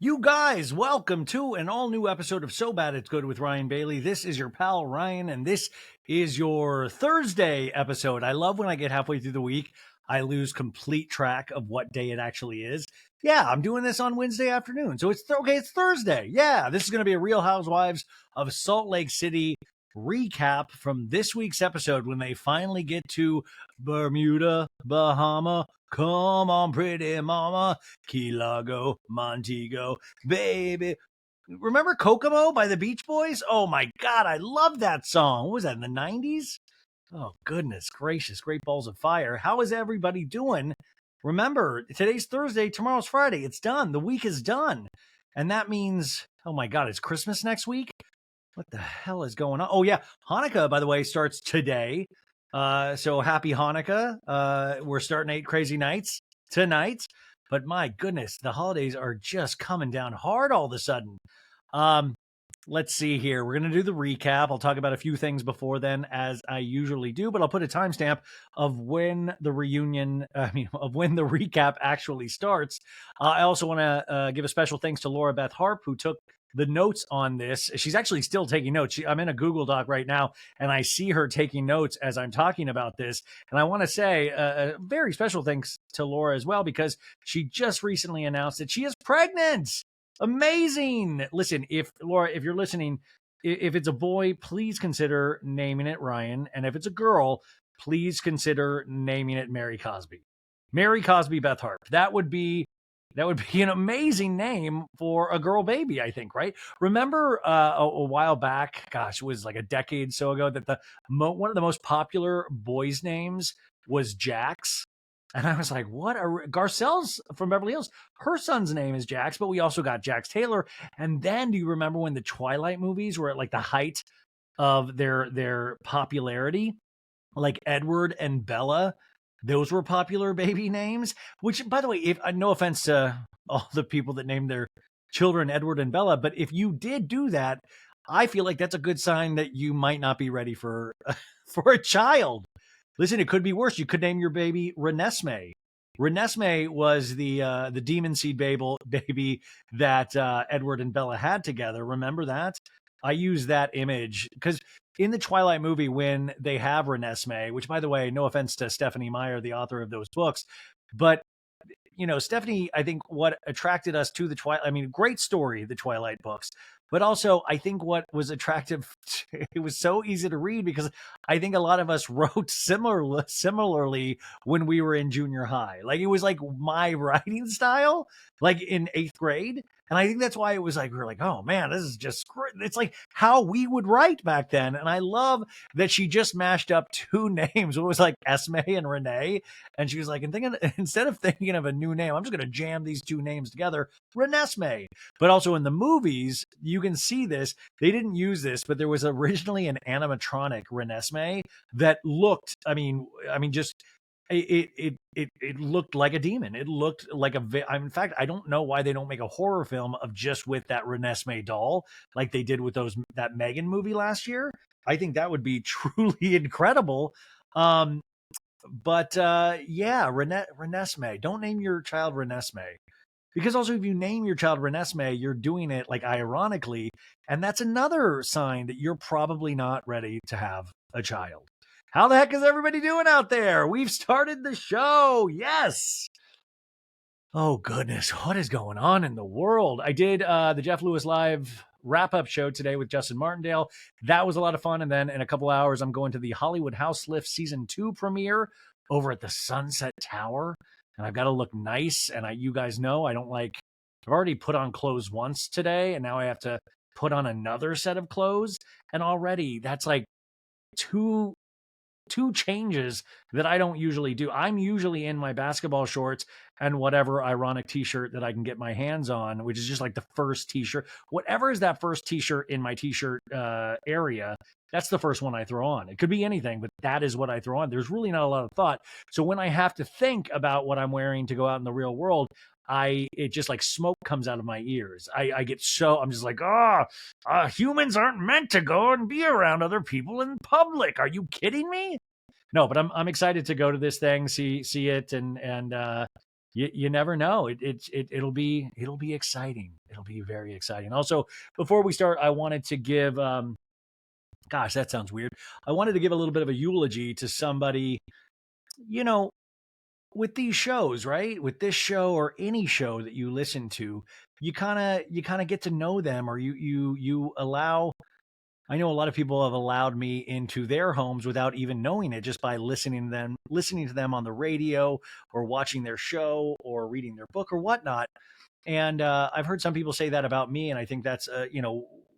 You guys, welcome to an all new episode of So Bad It's Good with Ryan Bailey. This is your pal Ryan, and this is your Thursday episode. I love when I get halfway through the week, I lose complete track of what day it actually is. Yeah, I'm doing this on Wednesday afternoon. So it's Thursday. Yeah, this is going to be a Real Housewives of Salt Lake City recap from this week's episode when they finally get to Bermuda, Bahama. Come on, pretty mama, Key Largo, Montego, baby. Remember Kokomo by the Beach Boys? Oh my God, I love that song. What was that, in the 90s? Oh, goodness gracious, great balls of fire. How is everybody doing? Remember, today's Thursday, tomorrow's Friday. It's done. The week is done. And that means, oh my God, it's Christmas next week? What the hell is going on? Oh yeah, Hanukkah, by the way, starts today. So happy Hanukkah. We're starting 8 Crazy Nights tonight. But my goodness, the holidays are just coming down hard all of a sudden. Let's see here. We're going to do the recap. I'll talk about a few things before then, as I usually do, but I'll put a timestamp of when the recap actually starts. I also want to give a special thanks to Laura Beth Harp, who took the notes on this. She's actually still taking notes. I'm in a Google Doc right now, and I see her taking notes as I'm talking about this. And I want to say a very special thanks to Laura as well, because she just recently announced that she is pregnant. Amazing. Listen, Laura, if you're listening, if it's a boy, please consider naming it Ryan. And if it's a girl, please consider naming it Mary Cosby. Mary Cosby Beth Harp. That would be an amazing name for a girl baby, I think, right? Remember a while back, gosh, it was like a decade so ago, that one of the most popular boys' names was Jax. And I was like, what? Garcelle's from Beverly Hills, her son's name is Jax, but we also got Jax Taylor. And then do you remember when the Twilight movies were at like the height of their popularity? Like Edward and Bella, those were popular baby names, which, by the way, if no offense to all the people that named their children Edward and Bella, but if you did do that, I feel like that's a good sign that you might not be ready for a child. Listen, it could be worse. You could name your baby Renesmee. Renesmee was the demon seed baby that Edward and Bella had together. Remember that? I use that image because in the Twilight movie, when they have Renesmee, which, by the way, no offense to Stephanie Meyer, the author of those books, but Stephanie, I think what attracted us to the Twilight, great story, the Twilight books, but also I think what was attractive, it was so easy to read because I think a lot of us wrote similarly when we were in junior high. Like, it was like my writing style, like in 8th grade. And I think that's why it was like, we were like, oh man, this is just great. It's like how we would write back then. And I love that she just mashed up 2 names. It was like Esme and Renee. And she was like, instead of thinking of a new name, I'm just going to jam these 2 names together, Renesmee. But also in the movies, you can see this. They didn't use this, but there was originally an animatronic Renesmee that looked, it looked like a demon. It looked like in fact, I don't know why they don't make a horror film of just with that Renesmee doll like they did with that Megan movie last year. I think that would be truly incredible. Yeah, Renesmee. Don't name your child Renesmee. Because also, if you name your child Renesmee, you're doing it like ironically, and that's another sign that you're probably not ready to have a child. How the heck is everybody doing out there? We've started the show. Yes. Oh, goodness. What is going on in the world? I did the Jeff Lewis Live wrap-up show today with Justin Martindale. That was a lot of fun. And then in a couple hours, I'm going to the Hollywood House Lift Season 2 premiere over at the Sunset Tower. And I've got to look nice. And you guys know, I've already put on clothes once today. And now I have to put on another set of clothes. And already that's like two changes that I don't usually do. I'm usually in my basketball shorts and whatever ironic t-shirt that I can get my hands on, which is just like the first t-shirt. Whatever is that first t-shirt in my t-shirt area, that's the first one I throw on. It could be anything, but that is what I throw on. There's really not a lot of thought. So when I have to think about what I'm wearing to go out in the real world, it just like smoke comes out of my ears. I'm just like, humans aren't meant to go and be around other people in public. Are you kidding me? No, but I'm excited to go to this thing, see it, and you never know. It'll be exciting. It'll be very exciting. Also, before we start, I wanted to give gosh, that sounds weird. I wanted to give a little bit of a eulogy to somebody, you know, with these shows, right? With this show or any show that you listen to, you kind of get to know them, or you allow. I know a lot of people have allowed me into their homes without even knowing it, just by listening to them on the radio, or watching their show, or reading their book, or whatnot. And I've heard some people say that about me, and I think that's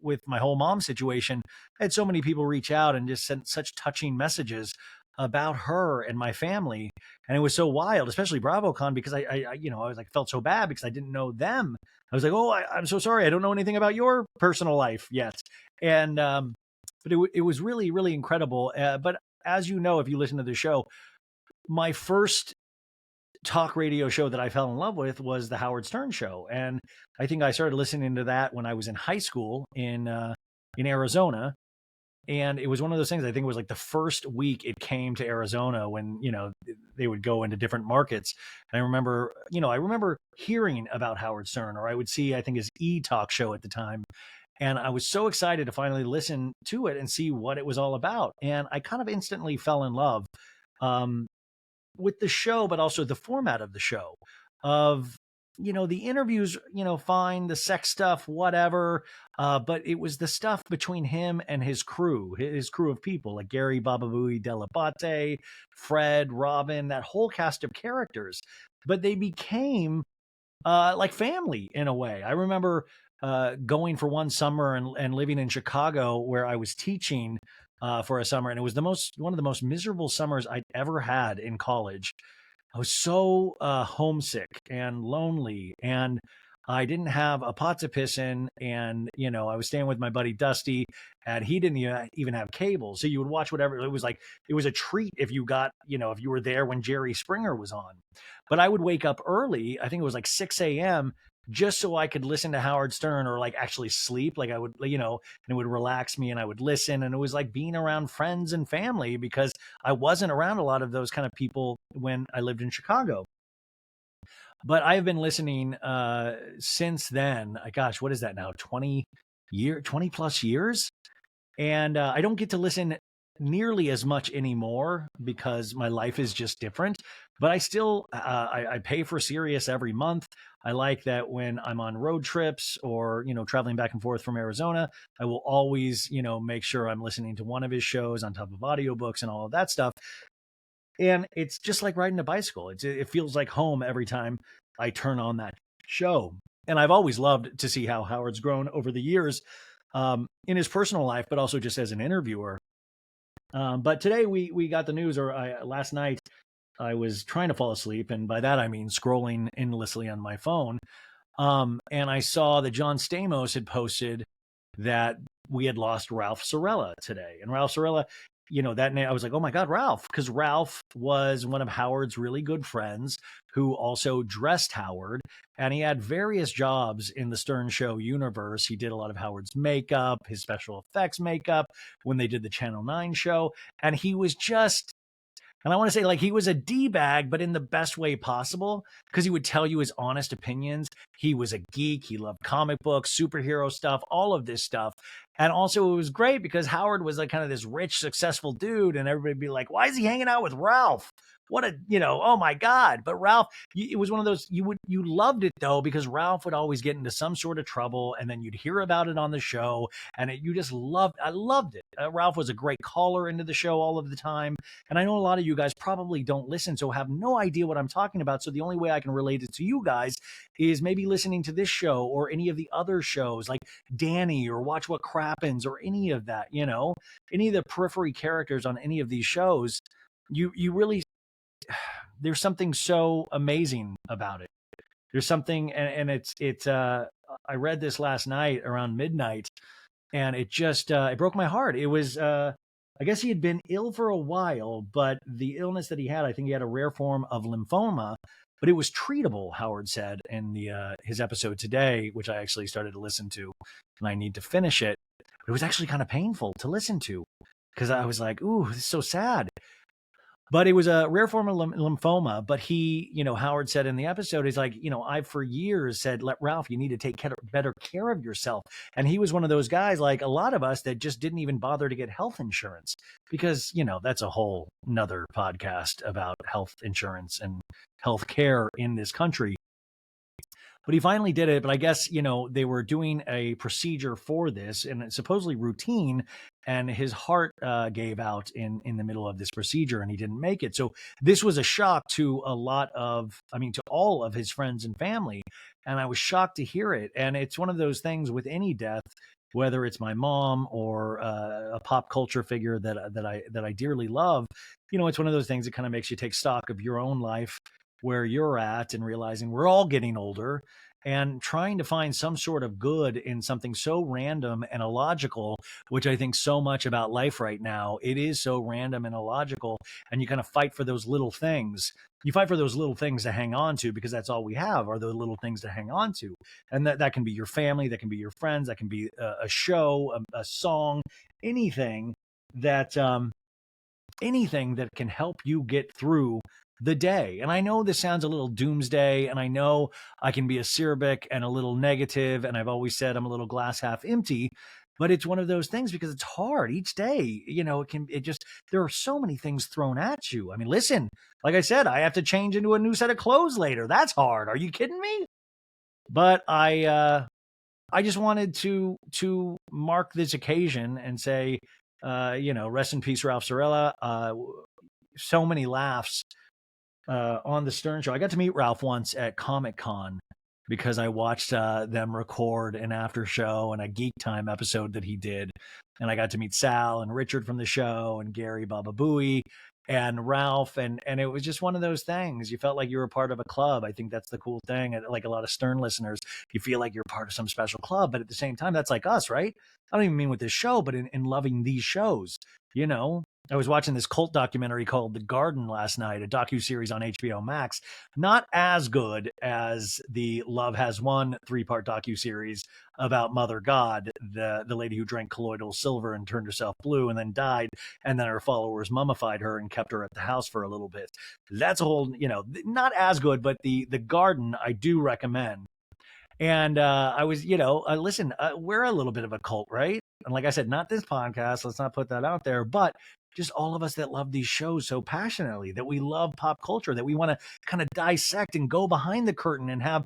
with my whole mom situation, I had so many people reach out and just sent such touching messages about her and my family, and it was so wild, especially BravoCon, because I was like, felt so bad because I didn't know them. I was like, oh, I'm so sorry, I don't know anything about your personal life yet, and but it was really really incredible. But as you know, if you listen to the show, my first talk radio show that I fell in love with was the Howard Stern show, and I think I started listening to that when I was in high school in Arizona. And it was one of those things. I think it was like the first week it came to Arizona, when they would go into different markets. And I remember hearing about Howard Stern, or I would see, I think, his E-Talk show at the time. And I was so excited to finally listen to it and see what it was all about. And I kind of instantly fell in love. Um, with the show, but also the format of the show, of the interviews, fine, the sex stuff, whatever. But it was the stuff between him and his crew of people, like Gary Bababooey Delabate, Fred, Robin, that whole cast of characters. But they became like family in a way. I remember going for one summer and living in Chicago, where I was teaching for a summer, and it was one of the most miserable summers I'd ever had in college. I was so homesick and lonely, and I didn't have a pot to piss in. And I was staying with my buddy Dusty, and he didn't even have cable, so you would watch whatever. It was a treat if if you were there when Jerry Springer was on. But I would wake up early. I think it was like 6 a.m., just so I could listen to Howard Stern, or like actually sleep. Like I would, and it would relax me, and I would listen. And it was like being around friends and family, because I wasn't around a lot of those kind of people when I lived in Chicago. But I've been listening since then. Gosh, what is that now? 20 plus years. And I don't get to listen nearly as much anymore because my life is just different. But I still I pay for Sirius every month. I like that when I'm on road trips, or traveling back and forth from Arizona, I will always make sure I'm listening to one of his shows on top of audiobooks and all of that stuff. And it's just like riding a bicycle. It feels like home every time I turn on that show. And I've always loved to see how Howard's grown over the years, in his personal life, but also just as an interviewer. But today we got the news, or last night I was trying to fall asleep, and by that I mean scrolling endlessly on my phone. And I saw that John Stamos had posted that we had lost Ralph Sorella today. And Ralph Sorella, that name, I was like, oh my God, Ralph, because Ralph was one of Howard's really good friends, who also dressed Howard. And he had various jobs in the Stern Show universe. He did a lot of Howard's makeup, his special effects makeup, when they did the Channel 9 show. And he was just, and I want to say, like, he was a D-bag, but in the best way possible, because he would tell you his honest opinions. He was a geek. He loved comic books, superhero stuff, all of this stuff. And also it was great because Howard was like kind of this rich, successful dude, and everybody would be like, why is he hanging out with Ralph? What a, oh my God. But Ralph, it was one of those, you loved it though, because Ralph would always get into some sort of trouble, and then you'd hear about it on the show, and you just I loved it. Ralph was a great caller into the show all of the time. And I know a lot of you guys probably don't listen, so have no idea what I'm talking about. So the only way I can relate it to you guys is maybe listening to this show, or any of the other shows like Danny, or Watch What Crappens, or any of that, any of the periphery characters on any of these shows. You really, there's something so amazing about it. There's something, and it's I read this last night around midnight, and it just it broke my heart. It was I guess he had been ill for a while, but the illness that he had, I think he had a rare form of lymphoma, but it was treatable, Howard said in the his episode today, which I actually started to listen to, and I need to finish it. But it was actually kind of painful to listen to, because I was like, ooh, this is so sad. But it was a rare form of lymphoma. But he, Howard said in the episode, he's like, I've for years said, Ralph, you need to take better care of yourself. And he was one of those guys, like a lot of us, that just didn't even bother to get health insurance because, that's a whole nother podcast about health insurance and health care in this country. But he finally did it. But I guess, they were doing a procedure for this and it's supposedly routine. And his heart gave out in the middle of this procedure and he didn't make it. So this was a shock to to all of his friends and family. And I was shocked to hear it. And it's one of those things with any death, whether it's my mom or a pop culture figure that I dearly love, it's one of those things that kind of makes you take stock of your own life, where you're at, and realizing we're all getting older and trying to find some sort of good in something so random and illogical, which I think so much about life right now. It is so random and illogical, and you kind of fight for those little things. You fight for those little things to hang on to because that's all we have are those little things to hang on to. And that can be your family, that can be your friends, that can be a show, a song, anything that can help you get through the day. And I know this sounds a little doomsday, and I know I can be acerbic and a little negative, and I've always said I'm a little glass half empty, but it's one of those things because it's hard each day. There are so many things thrown at you. I mean, listen, like I said, I have to change into a new set of clothes later. That's hard. Are you kidding me? But I just wanted to mark this occasion and say, rest in peace, Ralph Cirella. So many laughs on the Stern Show. I got to meet Ralph once at Comic-Con because I watched them record an after show and a Geek Time episode that he did. And I got to meet Sal and Richard from the show and Gary Baba Booey and Ralph. And it was just one of those things. You felt like you were part of a club. I think that's the cool thing. Like a lot of Stern listeners, you feel like you're part of some special club. But at the same time, that's like us, right? I don't even mean with this show, but in loving these shows, I was watching this cult documentary called The Garden last night, a docuseries on HBO Max. Not as good as the Love Has Won 3-part docuseries about Mother God, the lady who drank colloidal silver and turned herself blue and then died, and then her followers mummified her and kept her at the house for a little bit. That's a whole, not as good, but the Garden I do recommend. And I was, listen, we're a little bit of a cult, right? And like I said, not this podcast, let's not put that out there, but just all of us that love these shows so passionately, that we love pop culture, that we want to kind of dissect and go behind the curtain and have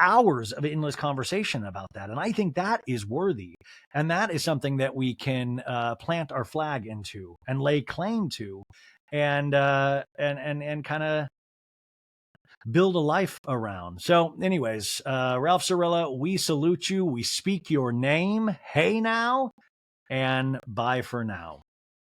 hours of endless conversation about that. And I think that is worthy. And that is something that we can plant our flag into and lay claim to and kind of build a life around. So anyways, Ralph Cirella, we salute you. We speak your name. Hey now, and bye for now.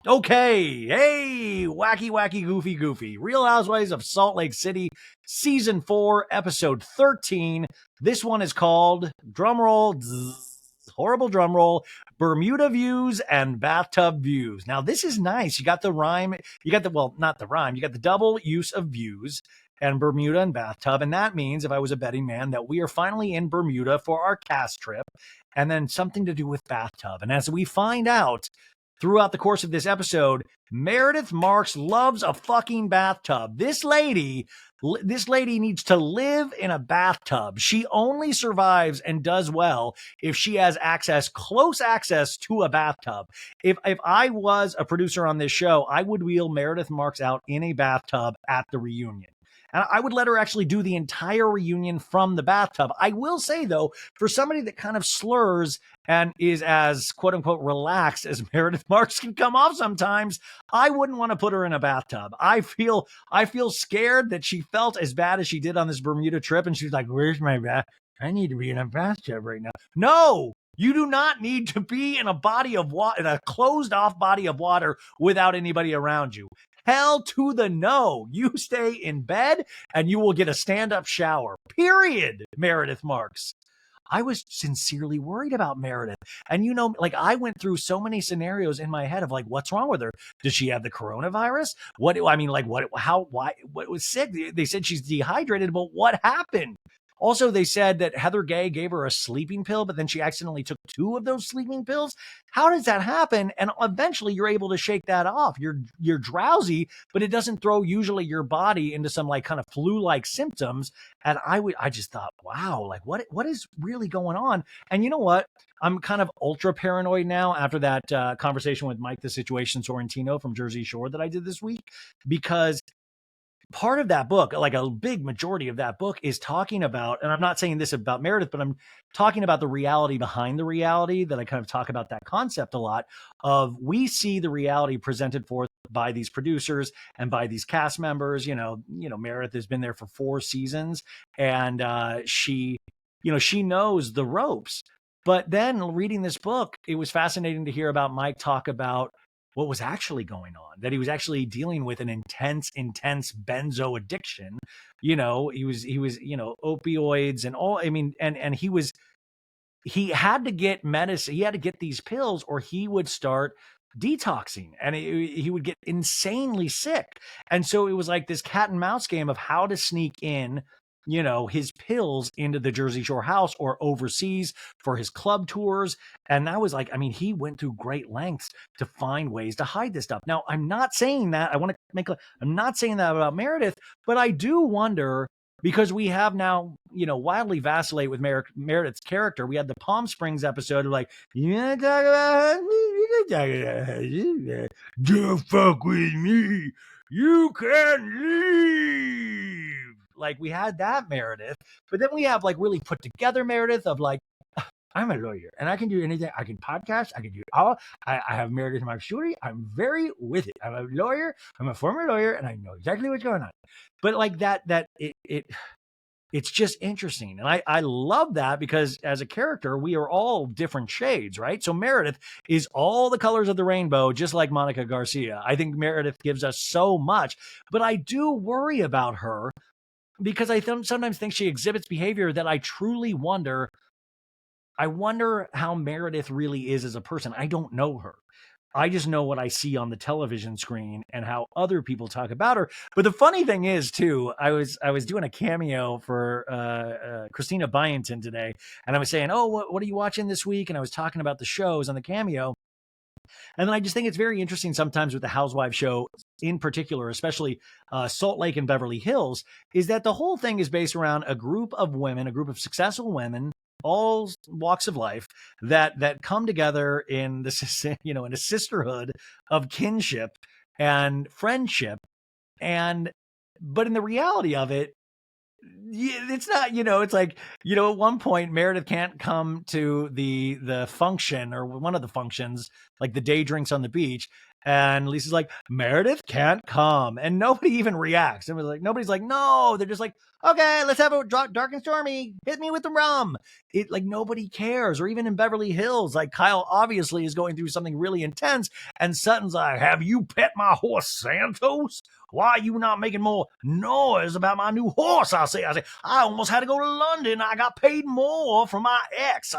Okay, hey, wacky, goofy. Real Housewives of Salt Lake City, Season 4, Episode 13. This one is called, drumroll, horrible drumroll, Bermuda Views and Bathtub Views. Now, this is nice. You got the rhyme. You got not the rhyme. You got the double use of views and Bermuda and bathtub. And that means, if I was a betting man, that we are finally in Bermuda for our cast trip, and then something to do with bathtub. And as we find out throughout the course of this episode, Meredith Marks loves a fucking bathtub. This lady needs to live in a bathtub. She only survives and does well if she has close access to a bathtub. If I was a producer on this show, I would wheel Meredith Marks out in a bathtub at the reunion. And I would let her actually do the entire reunion from the bathtub. I will say, though, for somebody that kind of slurs and is as quote unquote relaxed as Meredith Marks can come off sometimes, I wouldn't want to put her in a bathtub. I feel scared that she felt as bad as she did on this Bermuda trip. And she's like, where's my bath? I need to be in a bathtub right now. No, you do not need to be in a body of water, in a closed off body of water without anybody around you. Hell to the no. You stay in bed and you will get a stand-up shower. Period, Meredith Marks. I was sincerely worried about Meredith. And I went through so many scenarios in my head of what's wrong with her? Does she have the coronavirus? What was sick? They said she's dehydrated, but what happened? Also, they said that Heather Gay gave her a sleeping pill, but then she accidentally took 2 of those sleeping pills. How does that happen? And eventually you're able to shake that off. You're drowsy, but it doesn't throw usually your body into some like kind of flu-like symptoms. And I just thought, wow, like what is really going on? And you know what? I'm kind of ultra paranoid now after that conversation with Mike the Situation Sorrentino from Jersey Shore that I did this week, because part of that book, like a big majority of that book, is talking about, and I'm not saying this about Meredith, but I'm talking about the reality behind the reality, that I kind of talk about that concept a lot of, we see the reality presented forth by these producers and by these cast members. Meredith has been there for 4 seasons, and she knows the ropes. But then reading this book, it was fascinating to hear about Mike talk about what was actually going on, that he was actually dealing with an intense benzo addiction. He was, opioids and all, I mean, and he had to get medicine. He had to get these pills or he would start detoxing, and he would get insanely sick. And so it was like this cat and mouse game of how to sneak in his pills into the Jersey Shore house or overseas for his club tours. And that was like, I mean, he went through great lengths to find ways to hide this stuff. Now, I'm not saying that, I'm not saying that about Meredith, but I do wonder, because we have now, wildly vacillate with Meredith's character. We had the Palm Springs episode of like, you want to talk about, don't fuck with me, you can't leave. Like, we had that Meredith, but then we have like really put together Meredith of like, I'm a lawyer and I can do anything. I can podcast. I can do all. I have Meredith in my shooting. I'm very with it. I'm a lawyer. I'm a former lawyer and I know exactly what's going on. But like it's just interesting. And I love that, because as a character, we are all different shades, right? So Meredith is all the colors of the rainbow, just like Monica Garcia. I think Meredith gives us so much, but I do worry about her, because I sometimes think she exhibits behavior that I truly wonder. I wonder how Meredith really is as a person. I don't know her. I just know what I see on the television screen and how other people talk about her. But the funny thing is, too, I was doing a cameo for Christina Byington today, and I was saying, "Oh, what are you watching this week?" And I was talking about the shows on the cameo. And then I just think it's very interesting sometimes with the Housewives show in particular, especially Salt Lake and Beverly Hills, is that the whole thing is based around a group of women, a group of successful women, all walks of life, that come together in this, in a sisterhood of kinship and friendship. But in the reality of it, it's not, it's like, at one point Meredith can't come to the function or one of the functions, like the day drinks on the beach, and Lisa's like, Meredith can't come, and nobody even reacts. And nobody's like, no, they're just like, okay, let's have a dark and stormy, hit me with the rum. It, like, nobody cares. Or even in Beverly Hills, like, Kyle obviously is going through something really intense, and Sutton's like, have you pet my horse Santos? Why are you not making more noise about my new horse? I say, I almost had to go to London. I got paid more from my ex,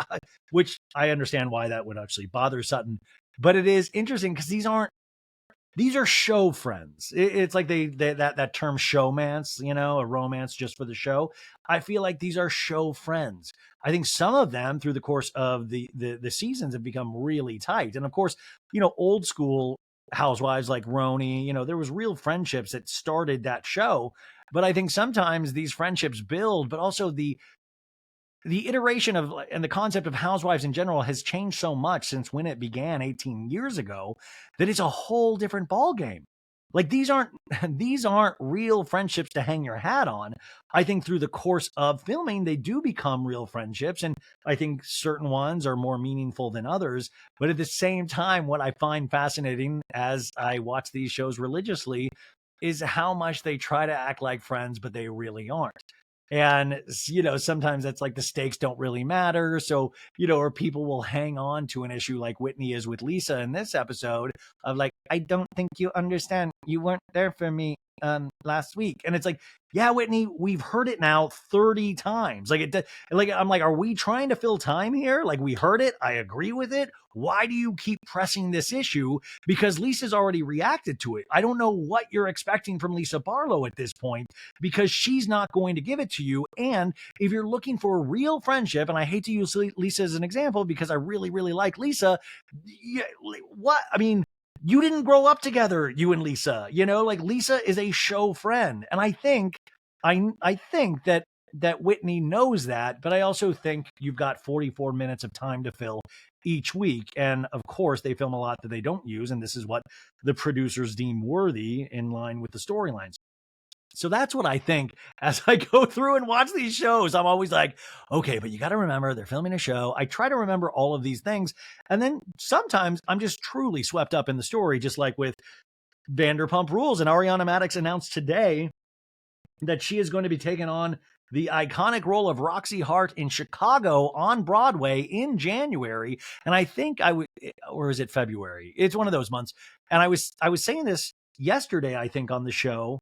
which I understand why that would actually bother Sutton. But it is interesting because these are show friends. It's like that term showmance, a romance just for the show. I feel like these are show friends. I think some of them through the course of the seasons have become really tight. And of course, old school housewives like Roni, there was real friendships that started that show. But I think sometimes these friendships build, but also the iteration of and the concept of housewives in general has changed so much since when it began 18 years ago that it's a whole different ballgame. Like, these aren't real friendships to hang your hat on. I think through the course of filming, they do become real friendships. And I think certain ones are more meaningful than others. But at the same time, what I find fascinating as I watch these shows religiously is how much they try to act like friends, but they really aren't. And, sometimes that's like the stakes don't really matter. So, or people will hang on to an issue like Whitney is with Lisa in this episode of like, I don't think you understand. You weren't there for me. last week. And it's like, yeah, Whitney, we've heard it now 30 times. I'm like, are we trying to fill time here? Like, we heard it. I agree with it. Why do you keep pressing this issue? Because Lisa's already reacted to it. I don't know what you're expecting from Lisa Barlow at this point, because she's not going to give it to you. And if you're looking for a real friendship, and I hate to use Lisa as an example because I really, really like Lisa. Yeah, what? I mean, you didn't grow up together, you and Lisa, like Lisa is a show friend. And I think that Whitney knows that, but I also think you've got 44 minutes of time to fill each week. And of course, they film a lot that they don't use. And this is what the producers deem worthy in line with the storylines. So that's what I think as I go through and watch these shows. I'm always like, okay, but you got to remember they're filming a show. I try to remember all of these things. And then sometimes I'm just truly swept up in the story, just like with Vanderpump Rules. And Ariana Madix announced today that she is going to be taking on the iconic role of Roxy Hart in Chicago on Broadway in January. And I think or is it February? It's one of those months. And I was saying this yesterday, I think, on the show.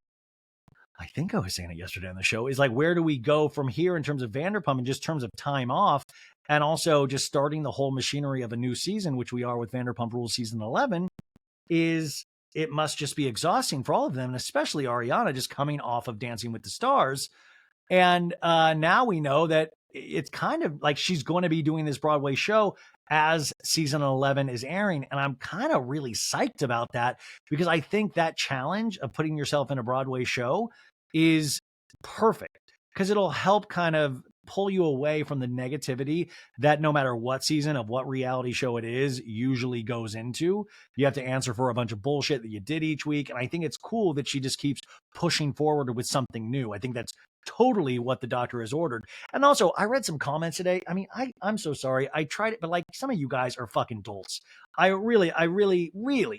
I think I was saying it yesterday on the show, is like, where do we go from here in terms of Vanderpump and just terms of time off, and also just starting the whole machinery of a new season, which we are with Vanderpump Rules season 11, is it must just be exhausting for all of them, and especially Ariana, just coming off of Dancing with the Stars. And now we know that it's kind of like she's going to be doing this Broadway show as season 11 is airing. And I'm kind of really psyched about that, because I think that challenge of putting yourself in a Broadway show is perfect, because it'll help kind of pull you away from the negativity that no matter what season of what reality show it is usually goes into. You have to answer for a bunch of bullshit that you did each week. And I think it's cool that she just keeps pushing forward with something new. I think that's totally what the doctor has ordered. And also, I read some comments today. I mean, I'm so sorry. I tried it, but like, some of you guys are fucking dolts. I really,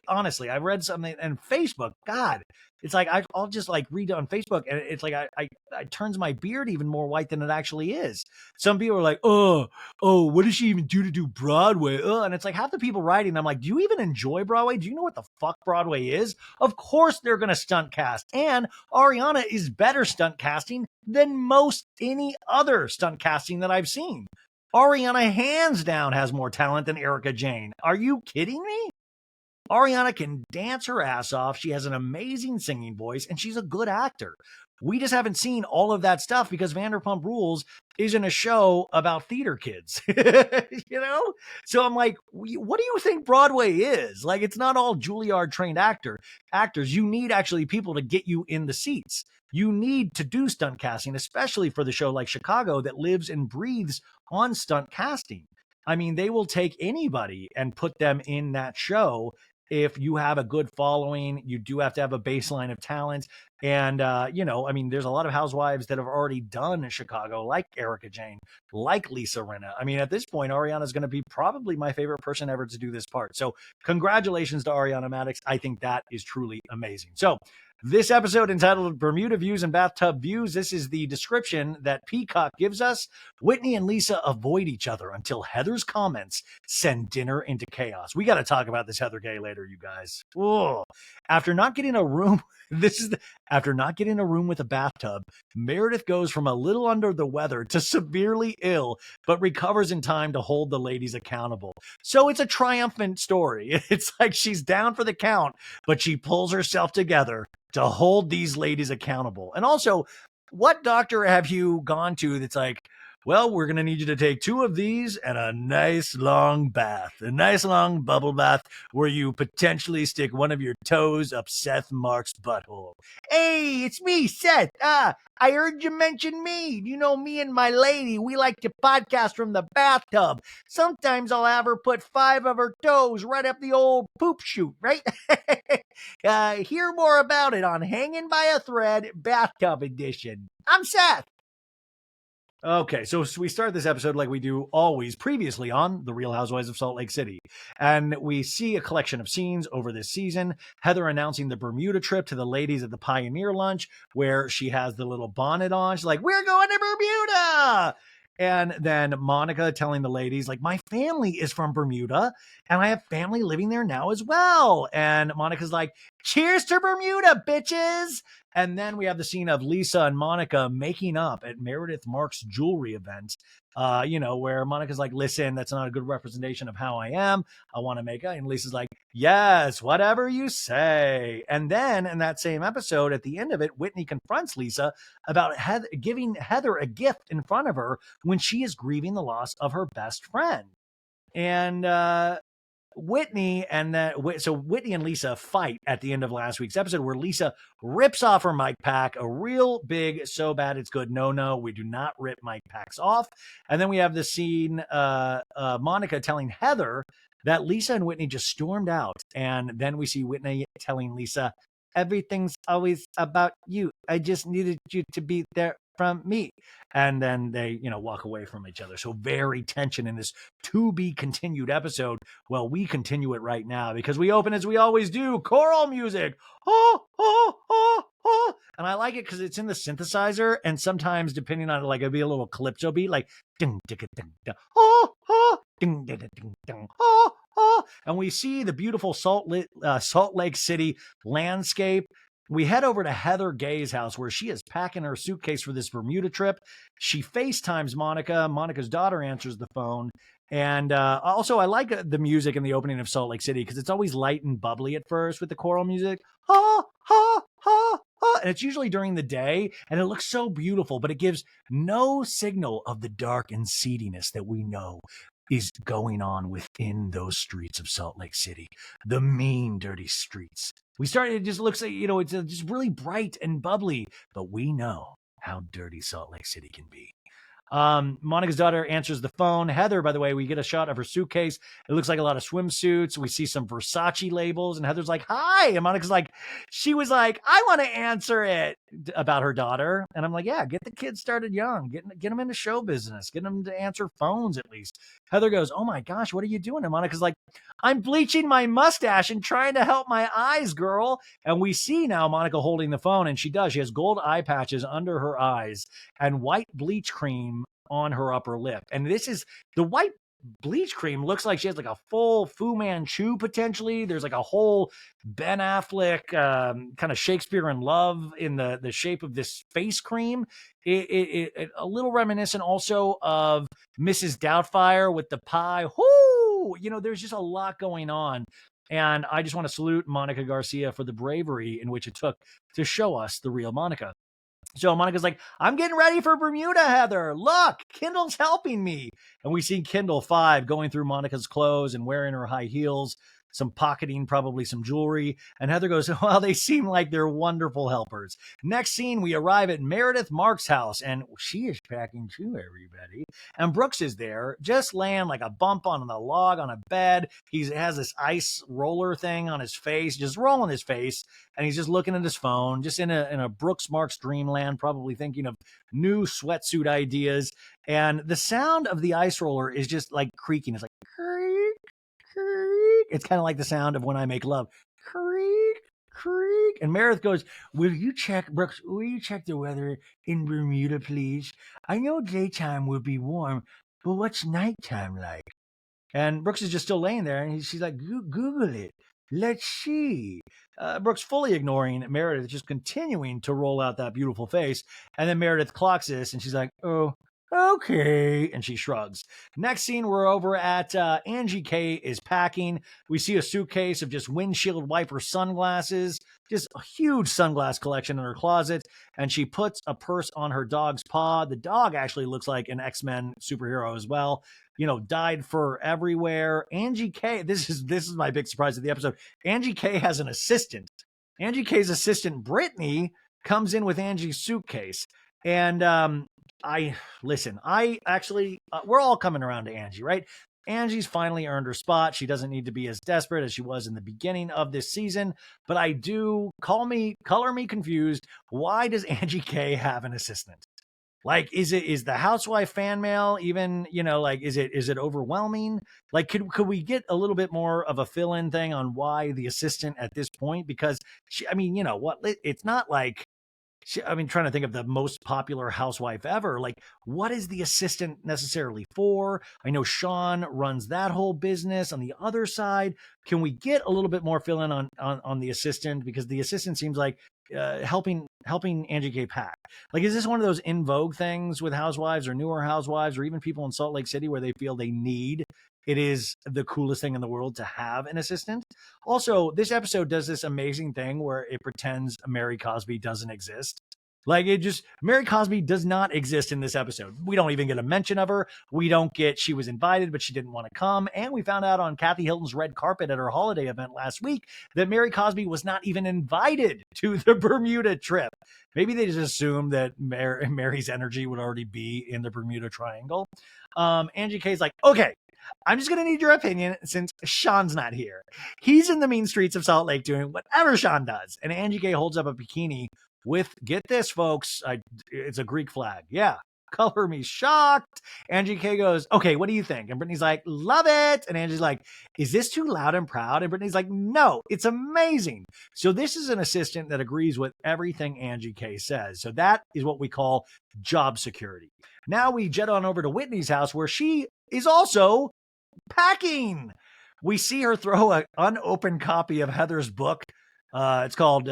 honestly, I read something, and Facebook, God, it's like, I'll just like read on Facebook, and it's like, I turns my beard even more white than it actually is. Some people are like, oh, what does she even do to do Broadway? And it's like, half the people writing, I'm like, do you even enjoy Broadway? Do you know what the fuck Broadway is? Of course they're going to stunt cast. And Ariana is better stunt casting than most any other stunt casting that I've seen. Ariana hands down has more talent than Erika Jayne. Are you kidding me? Ariana can dance her ass off. She has an amazing singing voice, and she's a good actor. We just haven't seen all of that stuff because Vanderpump Rules isn't a show about theater kids, So I'm like, what do you think Broadway is? Like, it's not all Juilliard trained actors. You need actually people to get you in the seats. You need to do stunt casting, especially for the show like Chicago that lives and breathes on stunt casting. I mean, they will take anybody and put them in that show. If you have a good following, you do have to have a baseline of talent. And, I mean, there's a lot of housewives that have already done in Chicago, like Erika Jayne, like Lisa Rinna. I mean, at this point, Ariana is going to be probably my favorite person ever to do this part. So congratulations to Ariana Madix. I think that is truly amazing. So this episode, entitled Bermuda Views and Bathtub Views, this is the description that Peacock gives us. Whitney and Lisa avoid each other until Heather's comments send dinner into chaos. We got to talk about this Heather Gay later, you guys. Whoa. After not getting a room with a bathtub, Meredith goes from a little under the weather to severely ill, but recovers in time to hold the ladies accountable. So it's a triumphant story. It's like she's down for the count, but she pulls herself together to hold these ladies accountable. And also, what doctor have you gone to that's like, well, we're going to need you to take 2 of these and a nice long bath, a nice long bubble bath where you potentially stick one of your toes up Seth Mark's butthole. Hey, it's me, Seth. I heard you mention me. You know, me and my lady, we like to podcast from the bathtub. Sometimes I'll have her put 5 of her toes right up the old poop chute, right? Hear more about it on Hanging by a Thread Bathtub Edition. I'm Seth. Okay, so we start this episode like we do always previously on The Real Housewives of Salt Lake City. And we see a collection of scenes over this season. Heather announcing the Bermuda trip to the ladies at the Pioneer Lunch, where she has the little bonnet on. She's like, we're going to Bermuda! And then Monica telling the ladies, like, my family is from Bermuda and I have family living there now as well. And Monica's like, cheers to Bermuda, bitches. And then we have the scene of Lisa and Monica making up at Meredith Marks' jewelry event, where Monica's like, listen, that's not a good representation of how I am. I want to make it. And Lisa's like, yes, whatever you say. And then in that same episode, at the end of it, Whitney confronts Lisa about giving Heather a gift in front of her when she is grieving the loss of her best friend. And Whitney and Lisa fight at the end of last week's episode where Lisa rips off her mic pack, a real big, so bad it's good. No, we do not rip mic packs off. And then we have the scene, Monica telling Heather that Lisa and Whitney just stormed out. And then we see Whitney telling Lisa, everything's always about you. I just needed you to be there from me. And then they, walk away from each other. So very tension in this to be continued episode. Well, we continue it right now because we open as we always do, choral music. Oh, oh, oh, oh. And I like it because it's in the synthesizer. And sometimes depending on it, like it'll be a little calypso beat, like ding, ding, ding, ding, oh, oh, ding, ding, ding, ding, oh, oh. And we see the beautiful Salt Lake City landscape. We head over to Heather Gay's house where she is packing her suitcase for this Bermuda trip. She FaceTimes Monica. Monica's daughter answers the phone. And also, I like the music in the opening of Salt Lake City because it's always light and bubbly at first with the choral music. Ha, ha, ha, ha. And it's usually during the day, and it looks so beautiful, but it gives no signal of the dark and seediness that we know is going on within those streets of Salt Lake City, the mean, dirty streets. It just looks like, it's just really bright and bubbly, but we know how dirty Salt Lake City can be. Monica's daughter answers the phone. Heather, by the way, we get a shot of her suitcase. It looks like a lot of swimsuits. We see some Versace labels, and Heather's like, hi. And Monica's like, she was like, I want to answer it about her daughter. And I'm like, yeah, get the kids started young. Get them into show business. Get them to answer phones at least. Heather goes, oh my gosh, what are you doing? And Monica's like, I'm bleaching my mustache and trying to help my eyes, girl. And we see now Monica holding the phone, and she does. She has gold eye patches under her eyes and white bleach cream on her upper lip. And this is the white bleach cream looks like she has like a full Fu Manchu potentially. There's like a whole Ben Affleck kind of Shakespeare in Love in the shape of this face cream. It a little reminiscent also of Mrs. Doubtfire with the pie. Whoo! There's just a lot going on. And I just want to salute Monica Garcia for the bravery in which it took to show us the real Monica. So Monica's like, I'm getting ready for Bermuda, Heather. Look, Kendall's helping me. And we see Kendall 5 going through Monica's clothes and wearing her high heels, some pocketing, probably some jewelry. And Heather goes, well, they seem like they're wonderful helpers. Next scene, we arrive at Meredith Marks' house, and she is packing too, everybody. And Brooks is there, just laying like a bump on the log on a bed. He has this ice roller thing on his face, just rolling his face. And he's just looking at his phone, just in a Brooks Marks dreamland, probably thinking of new sweatsuit ideas. And the sound of the ice roller is just like creaking. It's like creak, creak. It's kind of like the sound of when I make love. Creak, creak. And Meredith goes, Brooks, will you check the weather in Bermuda, please? I know daytime will be warm, but what's nighttime like? And Brooks is just still laying there, and she's like, Google it. Let's see. Brooks fully ignoring Meredith, just continuing to roll out that beautiful face. And then Meredith clocks this, and she's like, oh, okay. And she shrugs. Next scene, we're over at Angie K is packing. We see a suitcase of just windshield wiper sunglasses, just a huge sunglass collection in her closet. And she puts a purse on her dog's paw. The dog actually looks like an X-Men superhero as well. Dyed fur everywhere. Angie K, this is my big surprise of the episode. Angie K has an assistant. Angie K's assistant, Brittany, comes in with Angie's suitcase. And we're all coming around to Angie, right? Angie's finally earned her spot. She doesn't need to be as desperate as she was in the beginning of this season. But I do, color me confused. Why does Angie K have an assistant? Like, is the housewife fan mail even, is it overwhelming? Like, could we get a little bit more of a fill-in thing on why the assistant at this point? Because it's not like trying to think of the most popular housewife ever. Like, what is the assistant necessarily for? I know Sean runs that whole business on the other side. Can we get a little bit more fill in on the assistant? Because the assistant seems like helping Angie K. Pack. Like, is this one of those in vogue things with housewives or newer housewives or even people in Salt Lake City where they feel they need it is the coolest thing in the world to have an assistant? Also, this episode does this amazing thing where it pretends Mary Cosby doesn't exist. Like, Mary Cosby does not exist in this episode. We don't even get a mention of her. We don't get, she was invited, but she didn't want to come. And we found out on Kathy Hilton's red carpet at her holiday event last week that Mary Cosby was not even invited to the Bermuda trip. Maybe they just assumed that Mary's energy would already be in the Bermuda Triangle. Angie K's like, okay, I'm just going to need your opinion since Sean's not here. He's in the mean streets of Salt Lake doing whatever Sean does. And Angie K holds up a bikini with, get this, folks, it's a Greek flag. Yeah. Color me shocked. Angie K goes, okay, what do you think? And Brittany's like, love it. And Angie's like, is this too loud and proud? And Brittany's like, no, it's amazing. So this is an assistant that agrees with everything Angie K says. So that is what we call job security. Now we jet on over to Whitney's house where she is also packing. We see her throw an unopened copy of Heather's book. It's called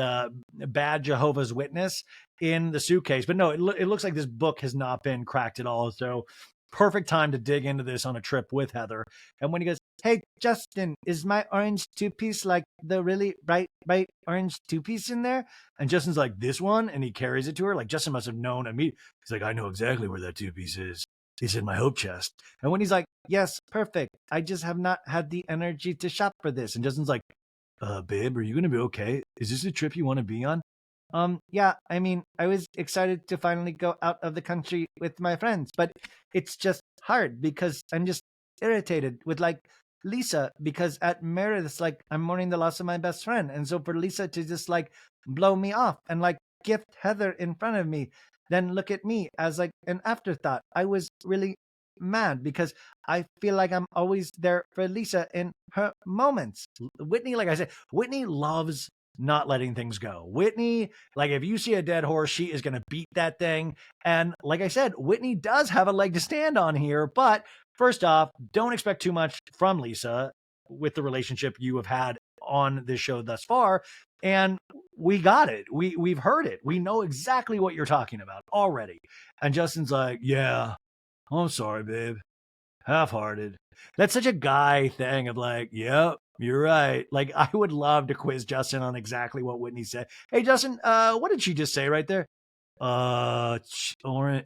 Bad Jehovah's Witness in the suitcase. But no, it looks like this book has not been cracked at all. So perfect time to dig into this on a trip with Heather. And when he goes, hey, Justin, is my orange two-piece like the really bright orange two-piece in there? And Justin's like, this one? And he carries it to her. Like, Justin must have known immediately. He's like, I know exactly where that two-piece is. He's in my hope chest. And when he's like, yes, perfect. I just have not had the energy to shop for this. And Justin's like, babe, are you going to be okay? Is this a trip you want to be on? Yeah, I mean, I was excited to finally go out of the country with my friends, but it's just hard because I'm just irritated with like Lisa, because at Meredith's like I'm mourning the loss of my best friend. And so for Lisa to just like blow me off and like gift Heather in front of me, then look at me as like an afterthought. I was really mad because I feel like I'm always there for Lisa in her moments. Whitney, like I said, Whitney loves not letting things go. Whitney, like if you see a dead horse, she is going to beat that thing. And like I said, Whitney does have a leg to stand on here. But first off, don't expect too much from Lisa with the relationship you have had on this show thus far. And we got it. We've heard it. We know exactly what you're talking about already. And Justin's like, yeah, I'm sorry, babe. Half-hearted. That's such a guy thing of like, yep, you're right. Like, I would love to quiz Justin on exactly what Whitney said. Hey, Justin, what did she just say right there? Orange,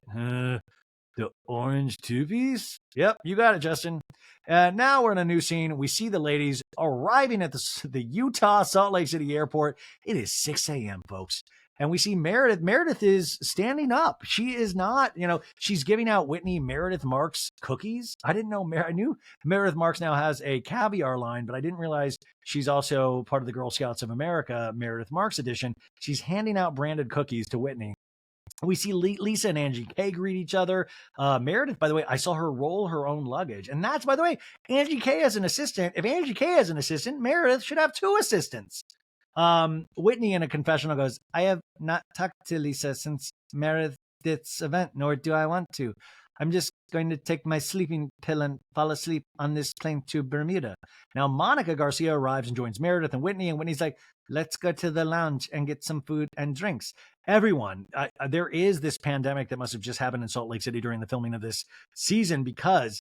the orange two-piece? Yep, you got it, Justin. Now we're in a new scene. We see the ladies arriving at the Utah Salt Lake City airport. It is 6 a.m., folks. And we see Meredith. Meredith is standing up. She is not, she's giving out Whitney Meredith Marks cookies. I didn't know. I knew Meredith Marks now has a caviar line, but I didn't realize she's also part of the Girl Scouts of America Meredith Marks edition. She's handing out branded cookies to Whitney. We see Lisa and Angie K greet each other. Meredith, by the way, I saw her roll her own luggage. And that's, by the way, Angie K as an assistant. If Angie K has an assistant, Meredith should have two assistants. Whitney in a confessional goes, I have not talked to Lisa since Meredith's event, nor do I want to. I'm just going to take my sleeping pill and fall asleep on this plane to Bermuda. Now, Monica Garcia arrives and joins Meredith and Whitney's like, let's go to the lounge and get some food and drinks. Everyone, there is this pandemic that must have just happened in Salt Lake City during the filming of this season because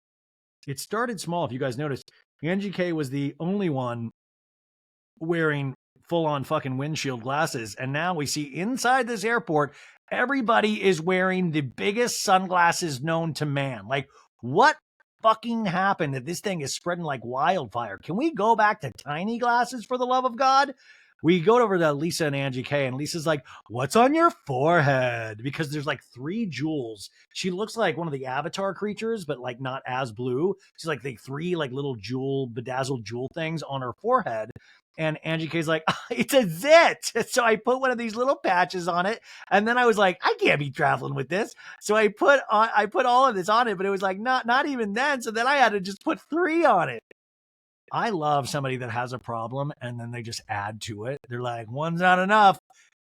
it started small. If you guys noticed, Angie K was the only one wearing full-on fucking windshield glasses. And now we see inside this airport, everybody is wearing the biggest sunglasses known to man. Like, what fucking happened that this thing is spreading like wildfire? Can we go back to tiny glasses for the love of God? We go over to Lisa and Angie K, and Lisa's like, what's on your forehead? Because there's like 3 jewels. She looks like one of the Avatar creatures, but like not as blue. She's like the 3 like little bedazzled jewel things on her forehead. And Angie K's like, it's a zit. So I put one of these little patches on it. And then I was like, I can't be traveling with this. So I put all of this on it, but it was like, not even then. So then I had to just put 3 on it. I love somebody that has a problem and then they just add to it. They're like, one's not enough.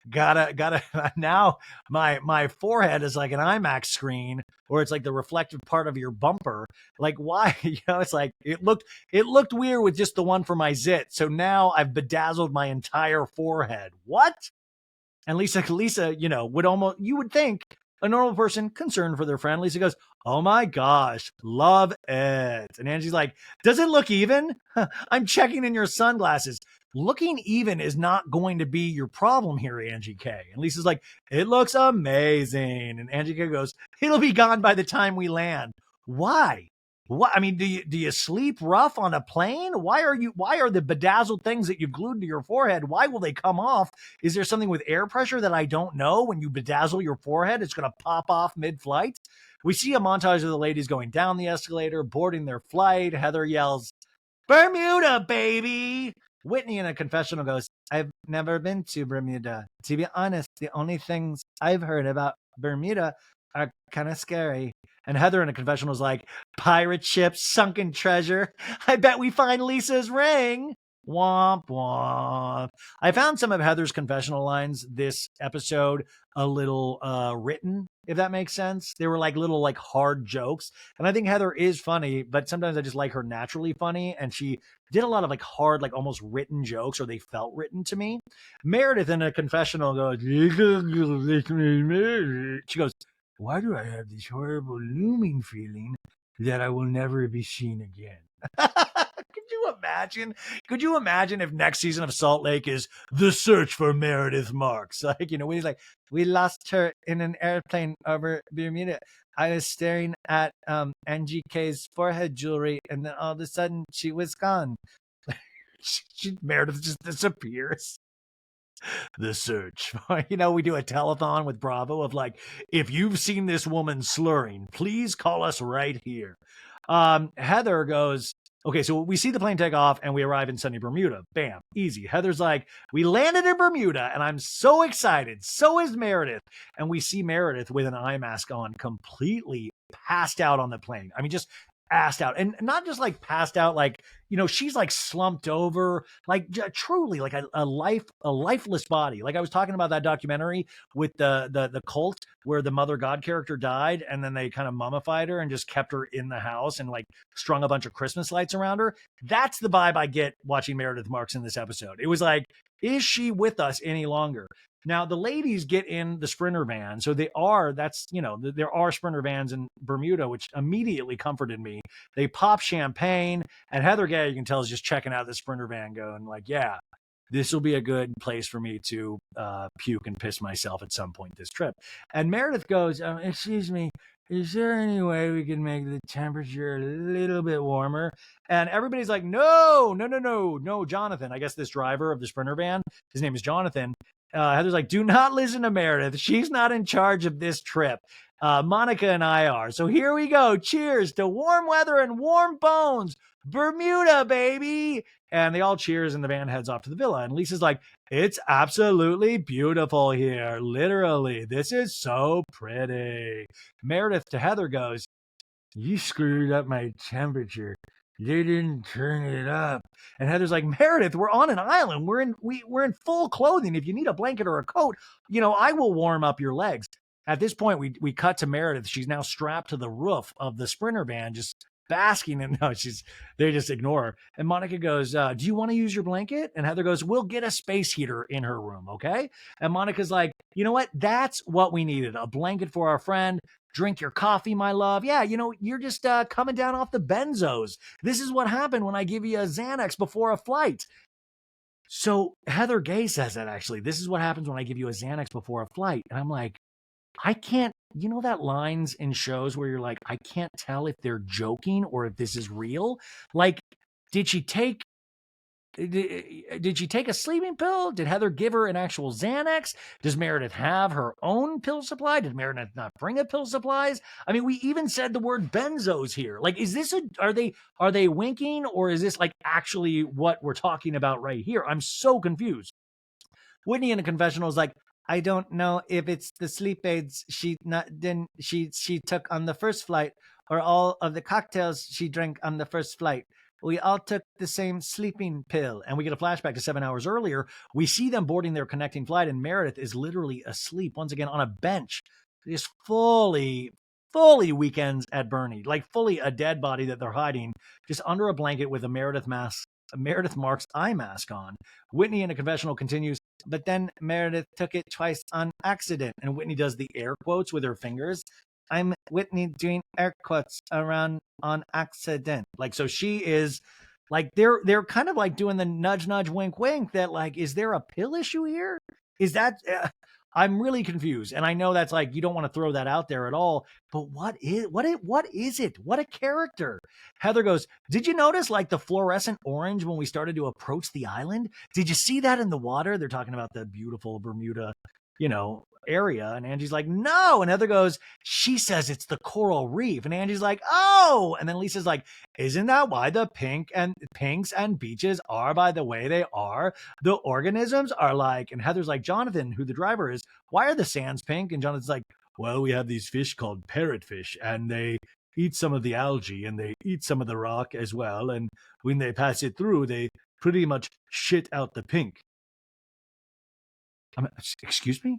Gotta now my forehead is like an IMAX screen, or it's like the reflective part of your bumper. Like, why? It's like it looked weird with just the one for my zit. So now I've bedazzled my entire forehead. What? And Lisa, you would think a normal person concerned for their friend. Lisa goes, "Oh my gosh, love it." And Angie's like, "Does it look even?" I'm checking in your sunglasses. Looking even is not going to be your problem here, Angie K. And Lisa's like, "It looks amazing." And Angie K goes, "It'll be gone by the time we land." Why? What? I mean, do you sleep rough on a plane? Why are the bedazzled things that you've glued to your forehead? Why will they come off? Is there something with air pressure that I don't know? When you bedazzle your forehead, it's going to pop off mid-flight. We see a montage of the ladies going down the escalator, boarding their flight. Heather yells, "Bermuda, baby!" Whitney in a confessional goes, "I've never been to Bermuda. To be honest, the only things I've heard about Bermuda are kind of scary." And Heather in a confessional is like, "Pirate ship, sunken treasure. I bet we find Lisa's ring." Womp womp. I found some of Heather's confessional lines this episode a little written, if that makes sense. They were like little like hard jokes. And I think Heather is funny, but sometimes I just like her naturally funny. And she did a lot of like hard, like almost written jokes, or they felt written to me. Meredith in a confessional goes, she goes, "Why do I have this horrible looming feeling that I will never be seen again?" Could you imagine? Could you imagine if next season of Salt Lake is the search for Meredith Marks? Like, he's like, "We lost her in an airplane over Bermuda. I was staring at NGK's forehead jewelry, and then all of a sudden she was gone." Meredith just disappears. The search. We do a telethon with Bravo of like, if you've seen this woman slurring, please call us right here. Heather goes, okay, so we see the plane take off and we arrive in sunny Bermuda. Bam, easy. Heather's like, "We landed in Bermuda and I'm so excited. So is Meredith." And we see Meredith with an eye mask on, completely passed out on the plane. I mean, just passed out, and not just like passed out, like, she's like slumped over, like truly like a lifeless body. Like I was talking about that documentary with the cult where the Mother God character died, and then they kind of mummified her and just kept her in the house and like strung a bunch of Christmas lights around her. That's the vibe I get watching Meredith Marks in this episode. It was like, is she with us any longer? Now, the ladies get in the Sprinter van. So there are Sprinter vans in Bermuda, which immediately comforted me. They pop champagne, and Heather Gay, you can tell, is just checking out the Sprinter van going like, yeah, this will be a good place for me to puke and piss myself at some point this trip. And Meredith goes, "Excuse me, is there any way we can make the temperature a little bit warmer?" And everybody's like, no, Jonathan. I guess this driver of the Sprinter van, his name is Jonathan. Heather's like, "Do not listen to Meredith. She's not in charge of this trip. Monica and I are. So here we go. Cheers to warm weather and warm bones. Bermuda, baby." And they all cheers, and the van heads off to the villa. And Lisa's like, "It's absolutely beautiful here. Literally, this is so pretty." Meredith to Heather goes, "You screwed up my temperature. They didn't turn it up." And Heather's like, "Meredith, we're on an island. We're in full clothing. If you need a blanket or a coat, I will warm up your legs." At this point, we cut to Meredith. She's now strapped to the roof of the Sprinter van, just basking. And no, they just ignore her. And Monica goes, "Do you want to use your blanket?" And Heather goes, "We'll get a space heater in her room, okay?" And Monica's like, "You know what? That's what we needed. A blanket for our friend. Drink your coffee, my love. Yeah, you're just coming down off the benzos. This is what happened when I give you a Xanax before a flight." So Heather Gay says that, actually. This is what happens when I give you a Xanax before a flight. And I'm like, I can't, that lines in shows where you're like, I can't tell if they're joking or if this is real. Like, did she take a sleeping pill? Did Heather give her an actual Xanax? Does Meredith have her own pill supply? Did Meredith not bring a pill supplies? I mean, we even said the word benzos here. Like, is this are they winking, or is this like actually what we're talking about right here? I'm so confused. Whitney in a confessional is like, "I don't know if it's the sleep aids she took on the first flight, or all of the cocktails she drank on the first flight. We all took the same sleeping pill. And we get a flashback to 7 hours earlier. We see them boarding their connecting flight, and Meredith is literally asleep once again on a bench, just fully weekends at Bernie, like fully a dead body that they're hiding just under a blanket with a Meredith Marks eye mask on. Whitney in a confessional continues, but then Meredith took it twice on accident. And Whitney does the air quotes with her fingers. I'm Whitney doing air quotes around on accident. Like, so she is like, they're kind of like doing the nudge, nudge, wink, wink that like, is there a pill issue here? Is that, I'm really confused. And I know that's like, you don't want to throw that out there at all, but what is it? What a character. Heather goes, did you notice like the fluorescent orange when we started to approach the island? Did you see that in the water? They're talking about the beautiful Bermuda, area. And Angie's like, no. And Heather goes, she says it's the coral reef. And Angie's like, oh. And then Lisa's like, isn't that why the pinks and beaches are by the way they are? The organisms are like, and Heather's like, Jonathan, who the driver is, why are the sands pink? And Jonathan's like, well, we have these fish called parrotfish, and they eat some of the algae and they eat some of the rock as well. And when they pass it through, they pretty much shit out the pink. Excuse me?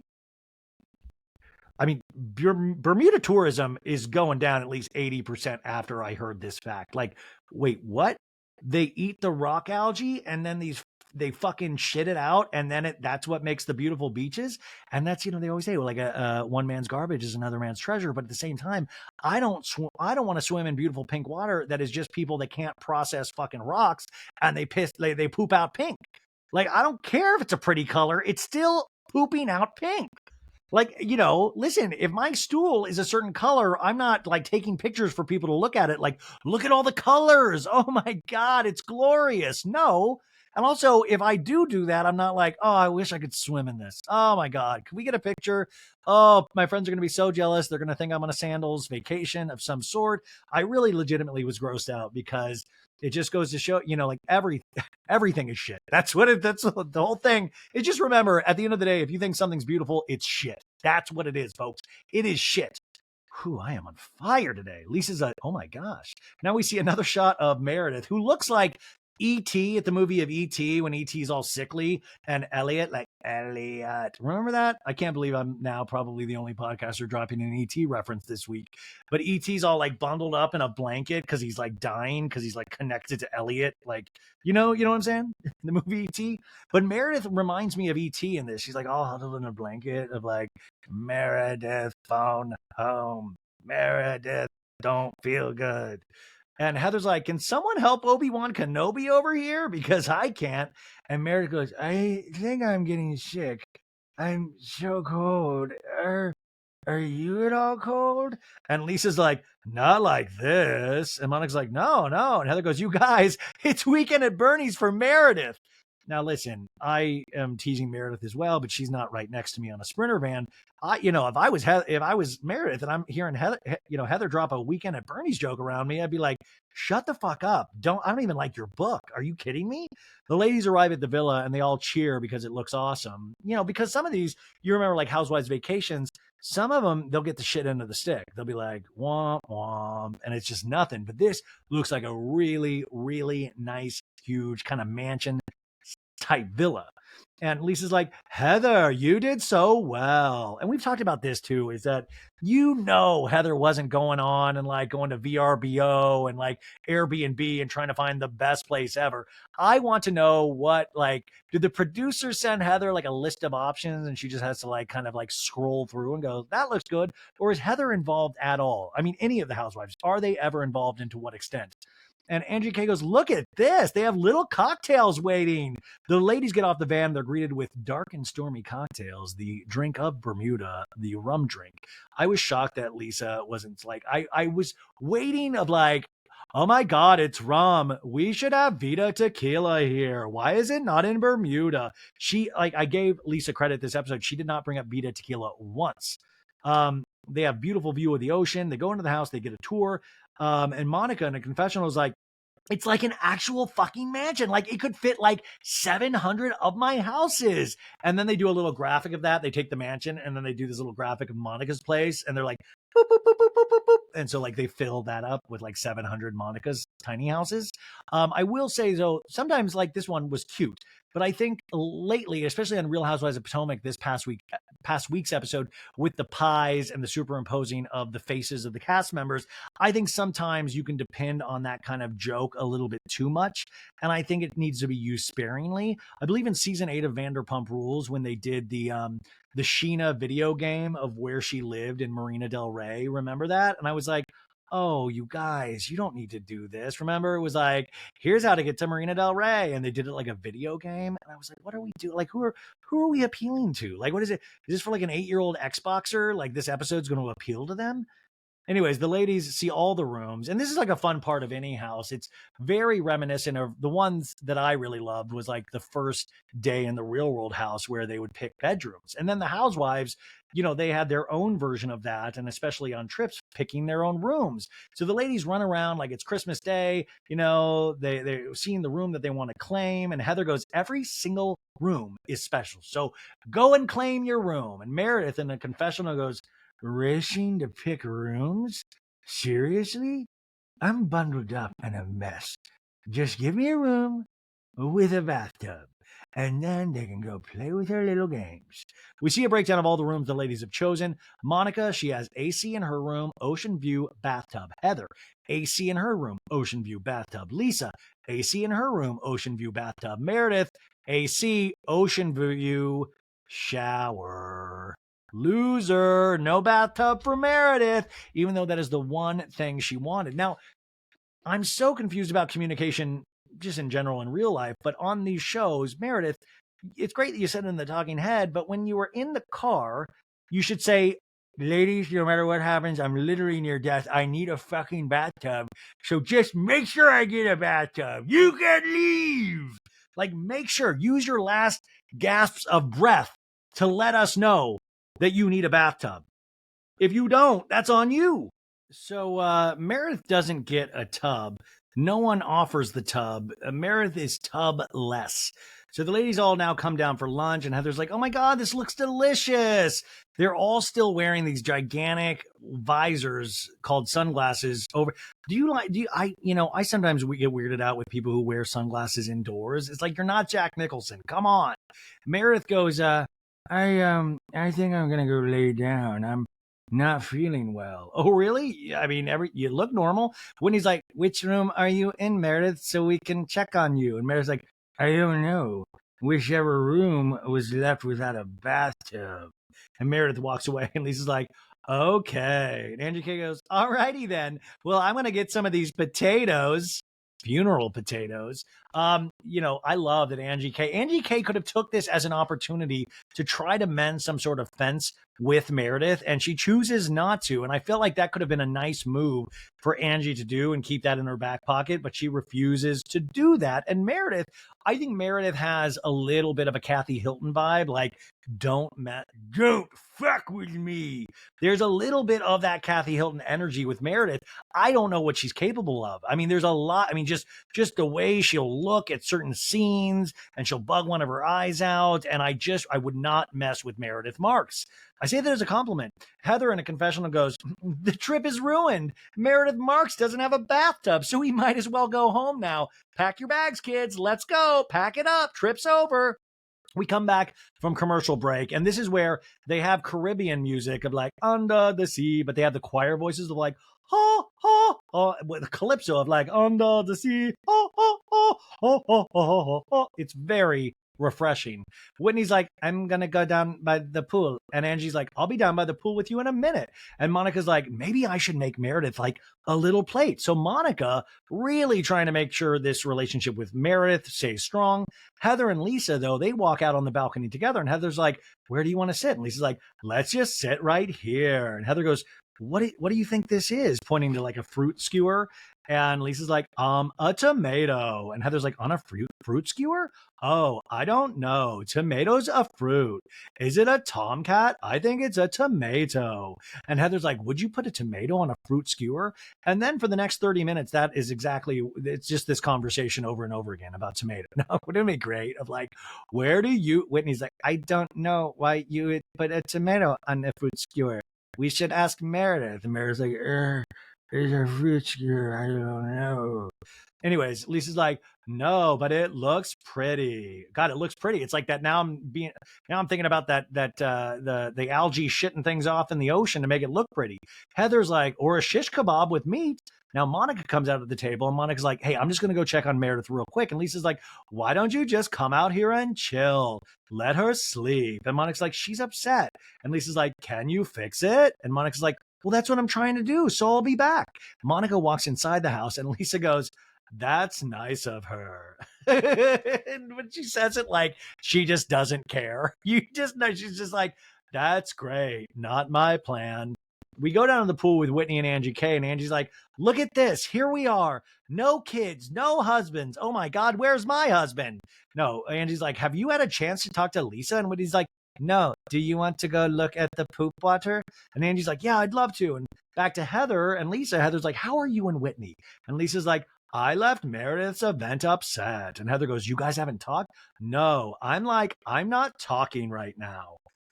I mean, Bermuda tourism is going down at least 80% after I heard this fact. Like, wait, what? They eat the rock algae and then they fucking shit it out, and then that's what makes the beautiful beaches. And that's, they always say, well, like a one man's garbage is another man's treasure. But at the same time, I don't want to swim in beautiful pink water that is just people that can't process fucking rocks and they poop out pink. Like, I don't care if it's a pretty color, it's still pooping out pink. Like, listen, if my stool is a certain color, I'm not like taking pictures for people to look at it. Like, look at all the colors. Oh my God, it's glorious. No. And also, if I do that, I'm not like, oh, I wish I could swim in this. Oh my God, can we get a picture? Oh, my friends are going to be so jealous. They're going to think I'm on a sandals vacation of some sort. I really legitimately was grossed out because it just goes to show, like everything is shit. That's the whole thing. It's just remember, at the end of the day, if you think something's beautiful, it's shit. That's what it is, folks. It is shit. Whew, I am on fire today. Lisa's oh my gosh. Now we see another shot of Meredith, who looks like E.T. at the movie of E.T. when E.T.'s all sickly, and Elliot, like, Elliot. Remember that? I can't believe I'm now probably the only podcaster dropping an E.T. reference this week. But E.T.'s all like bundled up in a blanket because he's like dying because he's like connected to Elliot. Like, you know what I'm saying? The movie E.T. But Meredith reminds me of E.T. in this. She's like all huddled in a blanket of like, Meredith phone home. Meredith don't feel good. And Heather's like, can someone help Obi-Wan Kenobi over here? Because I can't. And Meredith goes, I think I'm getting sick. I'm so cold. Are you at all cold? And Lisa's like, not like this. And Monica's like, no. And Heather goes, you guys, it's Weekend at Bernie's for Meredith. Now, listen, I am teasing Meredith as well, but she's not right next to me on a Sprinter van. If I was Meredith and I'm hearing Heather drop a Weekend at Bernie's joke around me, I'd be like, shut the fuck up. I don't even like your book. Are you kidding me? The ladies arrive at the villa and they all cheer because it looks awesome. Because some of these, you remember like Housewives Vacations, some of them, they'll get the shit end of the stick. They'll be like, womp, womp, and it's just nothing. But this looks like a really, really nice, huge kind of mansion type villa. And Lisa's like, Heather, you did so well. And we've talked about this too, is that Heather wasn't going on and like going to VRBO and like Airbnb and trying to find the best place ever. I want to know what, like, did the producer send Heather like a list of options and she just has to like kind of like scroll through and go, that looks good? Or is Heather involved at all? I mean, any of the housewives, are they ever involved and to what extent? And Angie K goes, look at this. They have little cocktails waiting. The ladies get off the van. They're greeted with dark and stormy cocktails, the drink of Bermuda, the rum drink. I was shocked that Lisa wasn't like, I was waiting of like, oh my God, it's rum. We should have Vita tequila here. Why is it not in Bermuda? I gave Lisa credit this episode. She did not bring up Vita tequila once. They have beautiful view of the ocean. They go into the house. They get a tour. And Monica in a confessional is like, it's like an actual fucking mansion. Like it could fit like 700 of my houses. And then they do a little graphic of that. They take the mansion and then they do this little graphic of Monica's place. And they're like, boop, boop, boop, boop, boop, boop, boop. And so like they fill that up with like 700 Monica's tiny houses. I will say though, sometimes like this one was cute, but I think lately, especially on Real Housewives of Potomac, this past week's episode with the pies and the superimposing of the faces of the cast members, I think sometimes you can depend on that kind of joke a little bit too much. And I think it needs to be used sparingly. I believe in season 8 of Vanderpump Rules, when they did the Sheena video game of where she lived in Marina Del Rey. Remember that? And I was like, oh, you guys, you don't need to do this. Remember, it was like, here's how to get to Marina Del Rey. And they did it like a video game. And I was like, what are we doing? Like, who are we appealing to? Like, what is it? Is this for like an 8-year-old Xboxer? Like this episode's going to appeal to them? Anyways, the ladies see all the rooms, and this is like a fun part of any house. It's very reminiscent of the ones that I really loved was like the first day in the Real World house where they would pick bedrooms. And then the housewives, they had their own version of that, and especially on trips, picking their own rooms. So the ladies run around like it's Christmas Day, they're seeing the room that they want to claim, and Heather goes, every single room is special. So go and claim your room. And Meredith in the confessional goes, racing to pick rooms? Seriously? I'm bundled up and a mess. Just give me a room with a bathtub, and then they can go play with their little games. We see a breakdown of all the rooms the ladies have chosen. Monica, she has AC in her room, ocean view, bathtub. Heather, AC in her room, ocean view, bathtub. Lisa, AC in her room, ocean view, bathtub. Meredith, AC, ocean view, shower. Loser, no bathtub for Meredith, even though that is the one thing she wanted. Now, I'm so confused about communication just in general in real life, but on these shows, Meredith, it's great that you said it in the talking head, but when you were in the car, you should say, ladies, no matter what happens, I'm literally near death. I need a fucking bathtub. So just make sure I get a bathtub. You can leave. Like, make sure, use your last gasps of breath to let us know that you need a bathtub. If you don't, that's on you. So Meredith doesn't get a tub. No one offers the tub. Meredith is tub-less. So the ladies all now come down for lunch, and Heather's like, oh my God, this looks delicious. They're all still wearing these gigantic visors called sunglasses over. I sometimes get weirded out with people who wear sunglasses indoors. It's like, you're not Jack Nicholson. Come on. Meredith goes, I think I'm going to go lay down. I'm not feeling well. Oh, really? I mean, you look normal. When he's like, which room are you in, Meredith, so we can check on you? And Meredith's like, I don't know. Whichever room was left without a bathtub. And Meredith walks away, and Lisa's like, okay. And Angie K goes, all righty then. Well, I'm going to get some of these potatoes. Funeral potatoes. I love that Angie K could have took this as an opportunity to try to mend some sort of fence with Meredith, and she chooses not to. And I feel like that could have been a nice move for Angie to do and keep that in her back pocket, but she refuses to do that. And I think Meredith has a little bit of a Kathy Hilton vibe, like, don't fuck with me. There's a little bit of that Kathy Hilton energy with Meredith. I don't know what she's capable of. I mean, there's a lot. I mean, just the way she'll look at certain scenes, and she'll bug one of her eyes out. And I would not mess with Meredith Marks. I say that as a compliment. Heather in a confessional goes, the trip is ruined. Meredith Marks doesn't have a bathtub, so we might as well go home now. Pack your bags, kids. Let's go. Pack it up. Trip's over. We come back from commercial break, and this is where they have Caribbean music of like Under the Sea, but they have the choir voices of like, ha, ha, ha, with the calypso of like Under the Sea, ha, ha, ha, ha, ha, ha, ha, ha. It's very refreshing. Whitney's like, I'm going to go down by the pool. And Angie's like, I'll be down by the pool with you in a minute. And Monica's like, maybe I should make Meredith like a little plate. So Monica really trying to make sure this relationship with Meredith stays strong. Heather and Lisa, though, they walk out on the balcony together. And Heather's like, where do you want to sit? And Lisa's like, let's just sit right here. And Heather goes, what do you think this is? Pointing to like a fruit skewer. And Lisa's like, a tomato. And Heather's like, on a fruit skewer? Oh, I don't know. Tomato's a fruit. Is it a tomcat? I think it's a tomato. And Heather's like, would you put a tomato on a fruit skewer? And then for the next 30 minutes, it's just this conversation over and over again about tomato. No, wouldn't it be great? Of like, Whitney's like, I don't know why you would put a tomato on a fruit skewer. We should ask Meredith. And Meredith's like, it's a rich girl. I don't know. Anyways, Lisa's like, no, but it looks pretty. God, it looks pretty. It's like that. Now I'm thinking about the algae shitting things off in the ocean to make it look pretty. Heather's like, or a shish kebab with meat. Now Monica comes out of the table and Monica's like, hey, I'm just going to go check on Meredith real quick. And Lisa's like, why don't you just come out here and chill? Let her sleep. And Monica's like, she's upset. And Lisa's like, can you fix it? And Monica's like, well, that's what I'm trying to do. So I'll be back. Monica walks inside the house and Lisa goes, that's nice of her. And when she says it, like, she just doesn't care. You just know she's just like, that's great. Not my plan. We go down to the pool with Whitney and Angie K, and Angie's like, look at this. Here we are. No kids, no husbands. Oh my God, where's my husband? No, Angie's like, have you had a chance to talk to Lisa? And Whitney's like, no. Do you want to go look at the poop water? And Angie's like, yeah, I'd love to. And back to Heather and Lisa. Heather's like, how are you and Whitney? And Lisa's like, I left Meredith's event upset. And Heather goes, you guys haven't talked? No. I'm like, I'm not talking right now.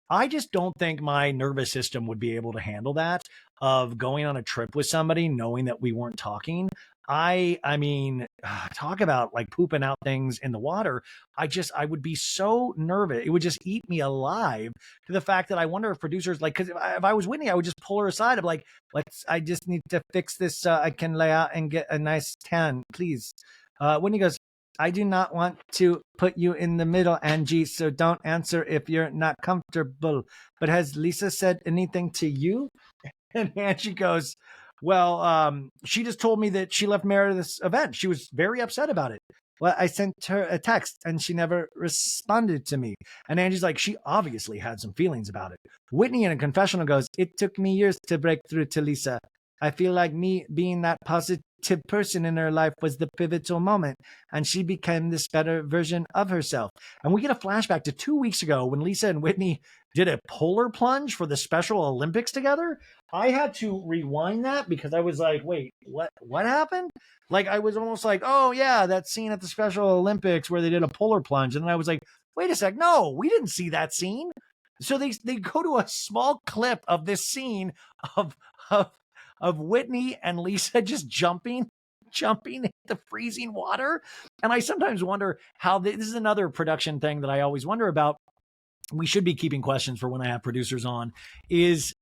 I just don't think my nervous system would be able to handle that, of going on a trip with somebody knowing that we weren't talking. I mean, talk about like pooping out things in the water. I would be so nervous. It would just eat me alive, to the fact that I wonder if producers, like, because if I was Whitney, I would just pull her aside. I'm like, I just need to fix this so I can lay out and get a nice tan, please. Whitney goes, I do not want to put you in the middle, Angie, so don't answer if you're not comfortable. But has Lisa said anything to you? And Angie goes, well, she just told me that she left Meredith's event. She was very upset about it. Well, I sent her a text and she never responded to me. And Angie's like, she obviously had some feelings about it. Whitney in a confessional goes, it took me years to break through to Lisa. I feel like me being that positive person in her life was the pivotal moment, and she became this better version of herself. And we get a flashback to 2 weeks ago when Lisa and Whitney did a polar plunge for the Special Olympics together. I had to rewind that because I was like, wait, what happened? Like, I was almost like, oh yeah, that scene at the Special Olympics where they did a polar plunge. And then I was like, wait a sec, no, we didn't see that scene. So they go to a small clip of this scene of Whitney and Lisa just jumping in the freezing water. And I sometimes wonder how this is another production thing that I always wonder about. We should be keeping questions for when I have producers on, is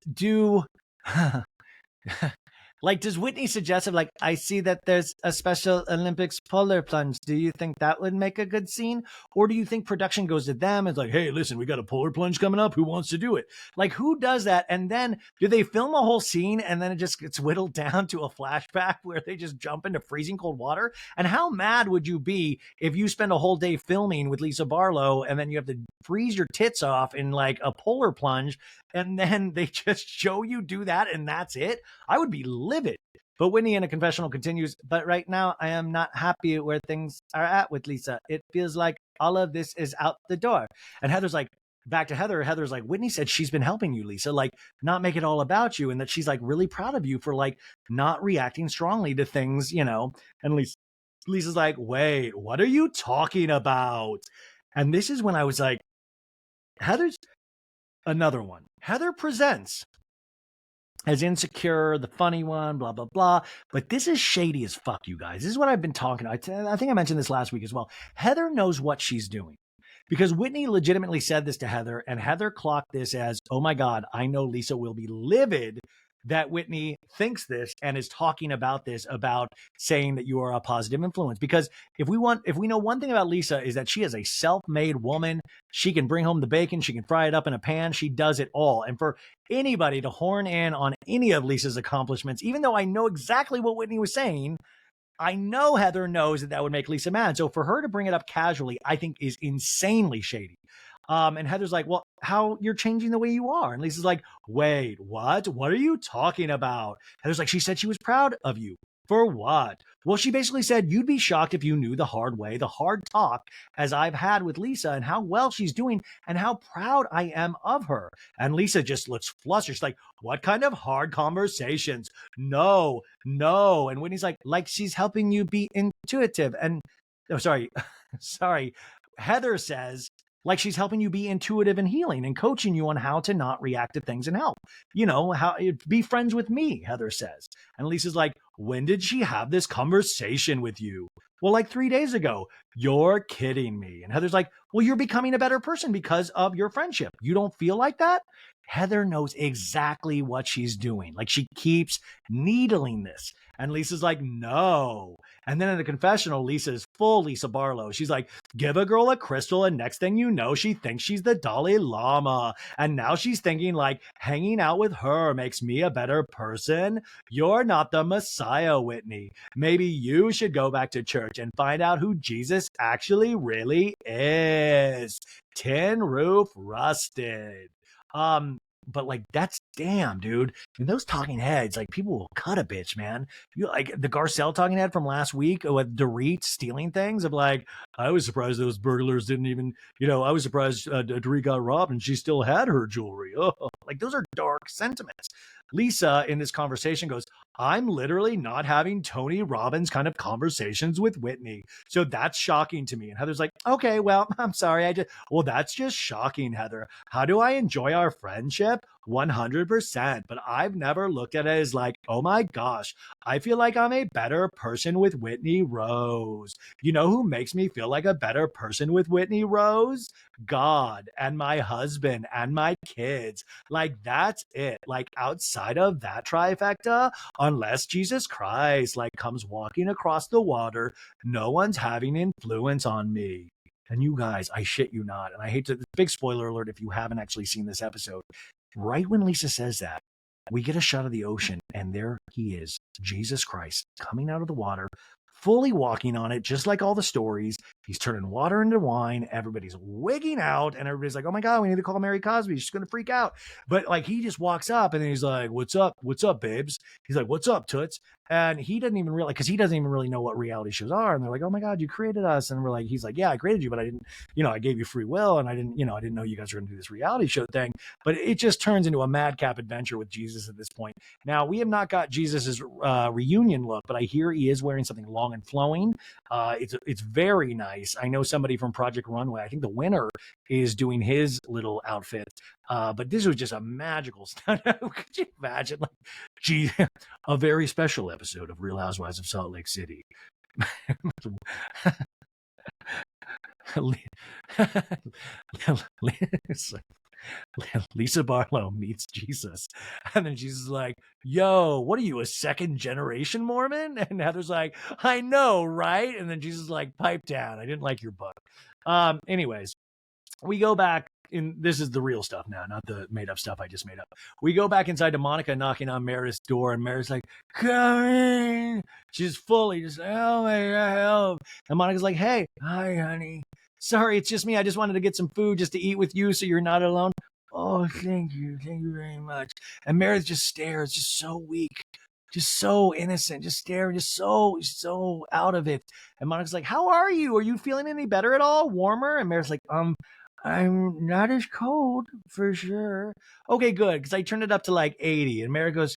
like, does Whitney suggest it? Like, I see that there's a Special Olympics polar plunge. Do you think that would make a good scene? Or do you think production goes to them and is like, hey, listen, we got a polar plunge coming up. Who wants to do it? Like, who does that? And then do they film a whole scene and then it just gets whittled down to a flashback where they just jump into freezing cold water? And how mad would you be if you spend a whole day filming with Lisa Barlow and then you have to freeze your tits off in like a polar plunge, and then they just show you do that and that's it? I would be livid. But Whitney in a confessional continues, but right now I am not happy where things are at with Lisa. It feels like all of this is out the door. And Heather's like, back to Heather. Heather's like, Whitney said she's been helping you, Lisa, like not make it all about you, and that she's like really proud of you for like not reacting strongly to things, you know. And Lisa's like, wait, what are you talking about? And this is when I was like, Heather's another one. Heather presents as insecure, the funny one, blah, blah, blah. But this is shady as fuck, you guys. This is what I've been talking about. I think I mentioned this last week as well. Heather knows what she's doing, because Whitney legitimately said this to Heather, and Heather clocked this as, oh my God, I know Lisa will be livid that Whitney thinks this and is talking about this, about saying that you are a positive influence. Because if we know one thing about Lisa, is that she is a self-made woman. She can bring home the bacon. She can fry it up in a pan. She does it all. And for anybody to horn in on any of Lisa's accomplishments, even though I know exactly what Whitney was saying, I know Heather knows that would make Lisa mad. So for her to bring it up casually, I think is insanely shady. And Heather's like, well, how you're changing the way you are. And Lisa's like, wait, what? What are you talking about? Heather's like, she said she was proud of you. For what? Well, she basically said, you'd be shocked if you knew the hard way, the hard talk as I've had with Lisa, and how well she's doing and how proud I am of her. And Lisa just looks flustered. She's like, what kind of hard conversations? No. And Whitney's like she's helping you be intuitive. And sorry. Heather says, Like she's helping you be intuitive and healing and coaching you on how to not react to things and help. You know, how be friends with me, Heather says. And Lisa's like, when did she have this conversation with you? Well, like 3 days ago. You're kidding me. And Heather's like, well, you're becoming a better person because of your friendship. You don't feel like that? Heather knows exactly what she's doing. Like she keeps needling this. And Lisa's like, no. And then in the confessional, Lisa is full Lisa Barlow. She's like, give a girl a crystal, and next thing you know, she thinks she's the Dalai Lama. And now she's thinking like hanging out with her makes me a better person. You're not the Messiah, Whitney. Maybe you should go back to church and find out who Jesus actually really is. Tin roof rusted. But like that's damn, dude. And those talking heads, like people will cut a bitch, man. You like the Garcelle talking head from last week with Dorit stealing things of like, I was surprised those burglars didn't even, I was surprised Dorit got robbed and she still had her jewelry. Oh, like those are dark sentiments. Lisa in this conversation goes, I'm literally not having Tony Robbins kind of conversations with Whitney. So that's shocking to me. And Heather's like, okay, well, I'm sorry. Well, that's just shocking, Heather. How do I enjoy our friendship? 100%. But I've never looked at it as like, oh my gosh, I feel like I'm a better person with Whitney Rose. You know who makes me feel like a better person with Whitney Rose? God and my husband and my kids. Like that's it. Like outside of that trifecta, unless Jesus Christ like comes walking across the water, no one's having influence on me. And you guys, I shit you not. And I hate to, big spoiler alert if you haven't actually seen this episode. Right when Lisa says that, we get a shot of the ocean, and there he is, Jesus Christ, coming out of the water, fully walking on it, just like all the stories. He's turning water into wine. Everybody's wigging out, and everybody's like, oh my God, we need to call Mary Cosby. She's going to freak out. But like, he just walks up, and then he's like, what's up? What's up, babes? He's like, what's up, toots? And he doesn't even realize, because he doesn't even really know what reality shows are. And they're like, oh my God, you created us. And we're like, he's like, yeah, I created you, but I didn't, I gave you free will. And I didn't know you guys were going to do this reality show thing. But it just turns into a madcap adventure with Jesus at this point. Now, we have not got Jesus's reunion look, but I hear he is wearing something long and flowing. It's very nice. I know somebody from Project Runway. I think the winner is doing his little outfit. But this was just a magical stunt. Could you imagine? Like, gee, a very special episode of Real Housewives of Salt Lake City. Lisa Barlow meets Jesus. And then Jesus is like, yo, what are you, a second generation Mormon? And Heather's like, I know, right? And then Jesus is like, pipe down. I didn't like your book. Anyways, we go back in. This is the real stuff now, not the made up stuff I just made up. We go back inside to Monica knocking on Meredith's door, and Meredith's like, come in. She's fully just, oh my God, help. And Monica's like, hey, hi, honey. Sorry, it's just me. I just wanted to get some food just to eat with you so you're not alone. Oh, thank you. Thank you very much. And Meredith just stares, just so weak, just so innocent, just staring, just so out of it. And Monica's like, how are you? Are you feeling any better at all? Warmer? And Meredith's like, I'm not as cold for sure. Okay, good. Because I turned it up to like 80. And Mary goes,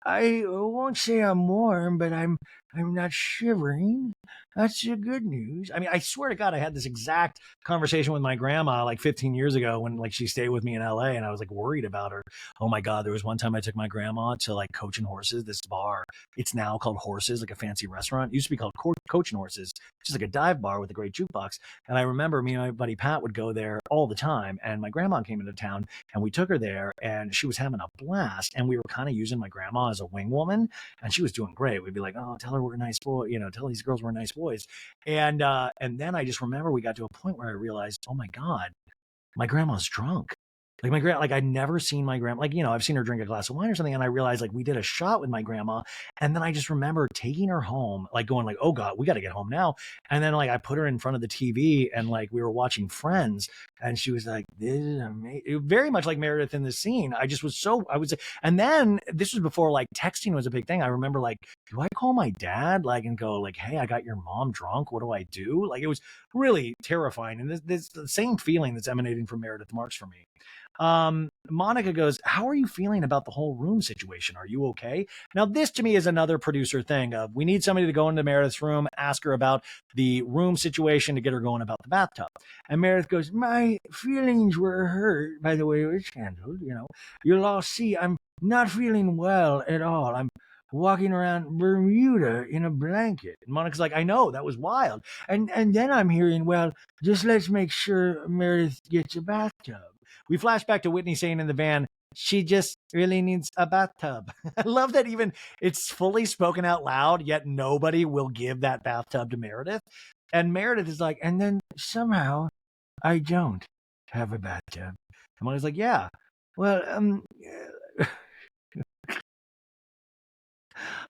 I won't say I'm warm, but I'm not shivering. That's the good news. I mean, I swear to God, I had this exact conversation with my grandma like 15 years ago when like she stayed with me in LA, and I was like worried about her. Oh my God, there was one time I took my grandma to like Coach and Horses, this bar. It's now called Horses, like a fancy restaurant. It used to be called Coach and Horses, just like a dive bar with a great jukebox. And I remember me and my buddy Pat would go there all the time. And my grandma came into town, and we took her there, and she was having a blast. And we were kind of using my grandma as a wing woman, and she was doing great. We'd be like, oh, tell her we're nice boys, tell these girls we're nice boys. And then I just remember we got to a point where I realized, oh my God, my grandma's drunk. Like my grandma, like I'd never seen my grandma, like, I've seen her drink a glass of wine or something. And I realized like we did a shot with my grandma. And then I just remember taking her home, like going like, oh God, we got to get home now. And then like I put her in front of the TV and like we were watching Friends, and she was like, this is amazing. Very much like Meredith in this scene. And then this was before like texting was a big thing. I remember like, do I call my dad like and go like, hey, I got your mom drunk. What do I do? Like it was really terrifying. And this the same feeling that's emanating from Meredith Marks for me. Monica goes, how are you feeling about the whole room situation? Are you okay? Now, this to me is another producer thing of we need somebody to go into Meredith's room, ask her about the room situation to get her going about the bathtub. And Meredith goes, my feelings were hurt by the way it was handled. You'll all see I'm not feeling well at all. I'm walking around Bermuda in a blanket. And Monica's like, I know, that was wild. And then I'm hearing, well, just let's make sure Meredith gets a bathtub. We flash back to Whitney saying in the van, she just really needs a bathtub. I love that even it's fully spoken out loud, yet nobody will give that bathtub to Meredith. And Meredith is like, and then somehow I don't have a bathtub. And Monica's like, yeah, well,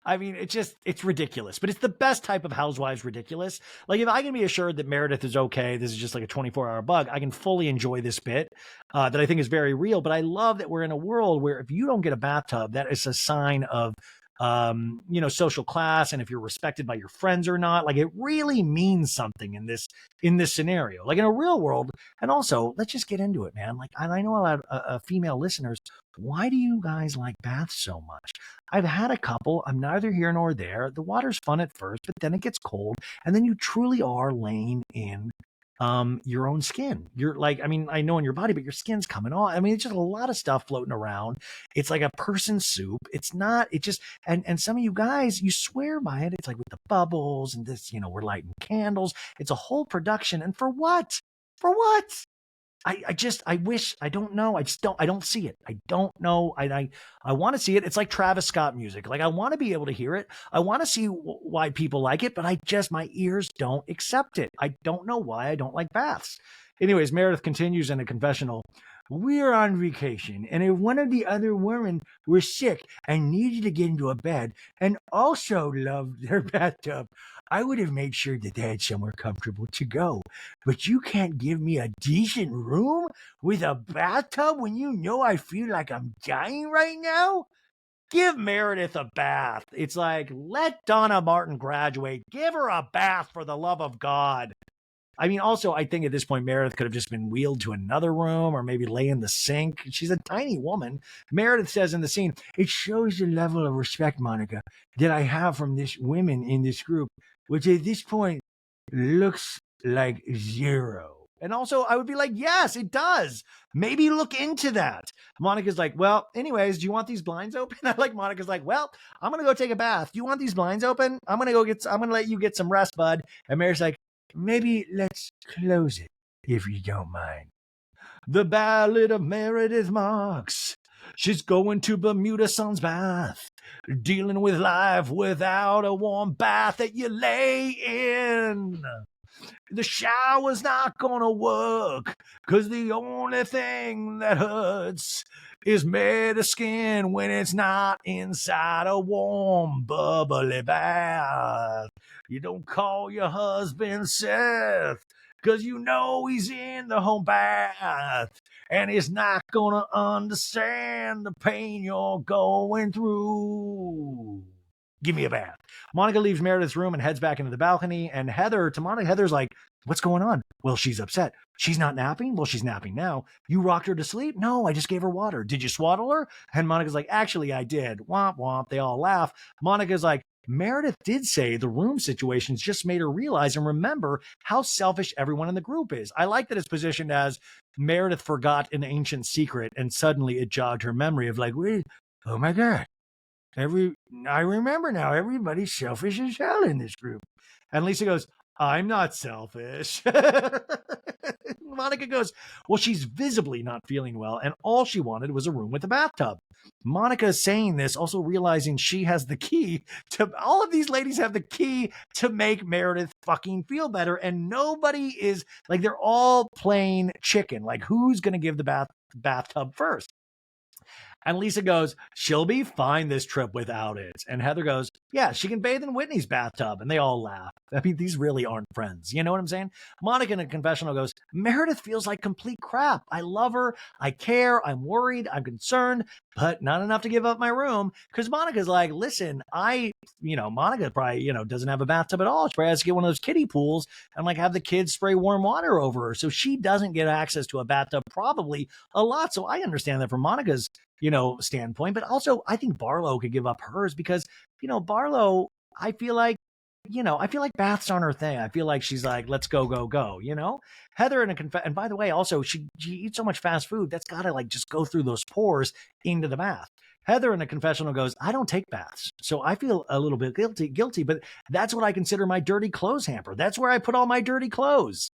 I mean, it's ridiculous, but it's the best type of Housewives ridiculous. Like, if I can be assured that Meredith is okay, this is just like a 24-hour bug, I can fully enjoy this bit that I think is very real. But I love that we're in a world where if you don't get a bathtub, that is a sign of social class, and if you're respected by your friends or not. Like, it really means something in this scenario, like in a real world. And also, let's just get into it, man. Like, I know a lot of female listeners. Why do you guys like baths so much? I've had a couple. I'm neither here nor there. The water's fun at first, but then it gets cold, and then you truly are laying in your own skin. You're like, I mean, I know in your body, but your skin's coming off. I mean, it's just a lot of stuff floating around. It's like a person soup. It's not, it just, and some of you guys, you swear by it. It's like with the bubbles and this, we're lighting candles. It's a whole production. And for what? For what? I wish, I don't know. I don't see it. I don't know. I want to see it. It's like Travis Scott music. Like, I want to be able to hear it. I want to see why people like it, but my ears don't accept it. I don't know why I don't like baths. Anyways, Meredith continues in a confessional. We're on vacation, and if one of the other women were sick and needed to get into a bed and also loved their bathtub, I would have made sure that they had somewhere comfortable to go. But you can't give me a decent room with a bathtub when you know I feel like I'm dying right now? Give Meredith a bath. It's like, let Donna Martin graduate. Give her a bath, for the love of God. I mean, also, I think at this point, Meredith could have just been wheeled to another room or maybe lay in the sink. She's a tiny woman. Meredith says in the scene, it shows the level of respect, Monica, that I have from this women in this group, which at this point looks like zero. And also, I would be like, yes, it does. Maybe look into that. Monica's like, well, anyways, do you want these blinds open? I like Monica's like, well, I'm going to go take a bath. Do you want these blinds open? I'm going to let you get some rest, bud. And Meredith's like, maybe let's close it, if you don't mind. The Ballad of Meredith Marks. She's going to Bermuda Sun's bath, dealing with life without a warm bath that you lay in. The shower's not gonna work, 'cause the only thing that hurts is made of skin when it's not inside a warm, bubbly bath. You don't call your husband Seth, 'cause you know he's in the home bath, and he's not gonna understand the pain you're going through. Give me a bath. Monica leaves Meredith's room and heads back into the balcony. And Heather's like, what's going on? Well, she's upset. She's not napping? Well, she's napping now. You rocked her to sleep? No, I just gave her water. Did you swaddle her? And Monica's like, actually, I did. Womp, womp. They all laugh. Monica's like, Meredith did say the room situations just made her realize and remember how selfish everyone in the group is. I like that it's positioned as Meredith forgot an ancient secret and suddenly it jogged her memory of like, wait, oh my God. I remember now, everybody's selfish as hell in this group. And Lisa goes, I'm not selfish. Monica goes, well, she's visibly not feeling well, and all she wanted was a room with a bathtub. Monica is saying this, also realizing she has the key to, all of these ladies have the key to make Meredith fucking feel better, and nobody is, like, they're all playing chicken. Like, who's going to give the bathtub first? And Lisa goes, she'll be fine this trip without it. And Heather goes, yeah, she can bathe in Whitney's bathtub. And they all laugh. I mean, these really aren't friends. You know what I'm saying? Monica in a confessional goes, Meredith feels like complete crap. I love her. I care. I'm worried. I'm concerned, but not enough to give up my room. Because Monica's like, listen, Monica probably, doesn't have a bathtub at all. She probably has to get one of those kiddie pools and like have the kids spray warm water over her. So she doesn't get access to a bathtub probably a lot. So I understand that from Monica's, standpoint, but also I think Barlow could give up hers because, Barlow, I feel like baths aren't her thing. I feel like she's like, let's go, go, go, Heather and by the way, also she eats so much fast food. That's got to like just go through those pores into the bath. Heather in a confessional goes, I don't take baths. So I feel a little bit guilty, but that's what I consider my dirty clothes hamper. That's where I put all my dirty clothes.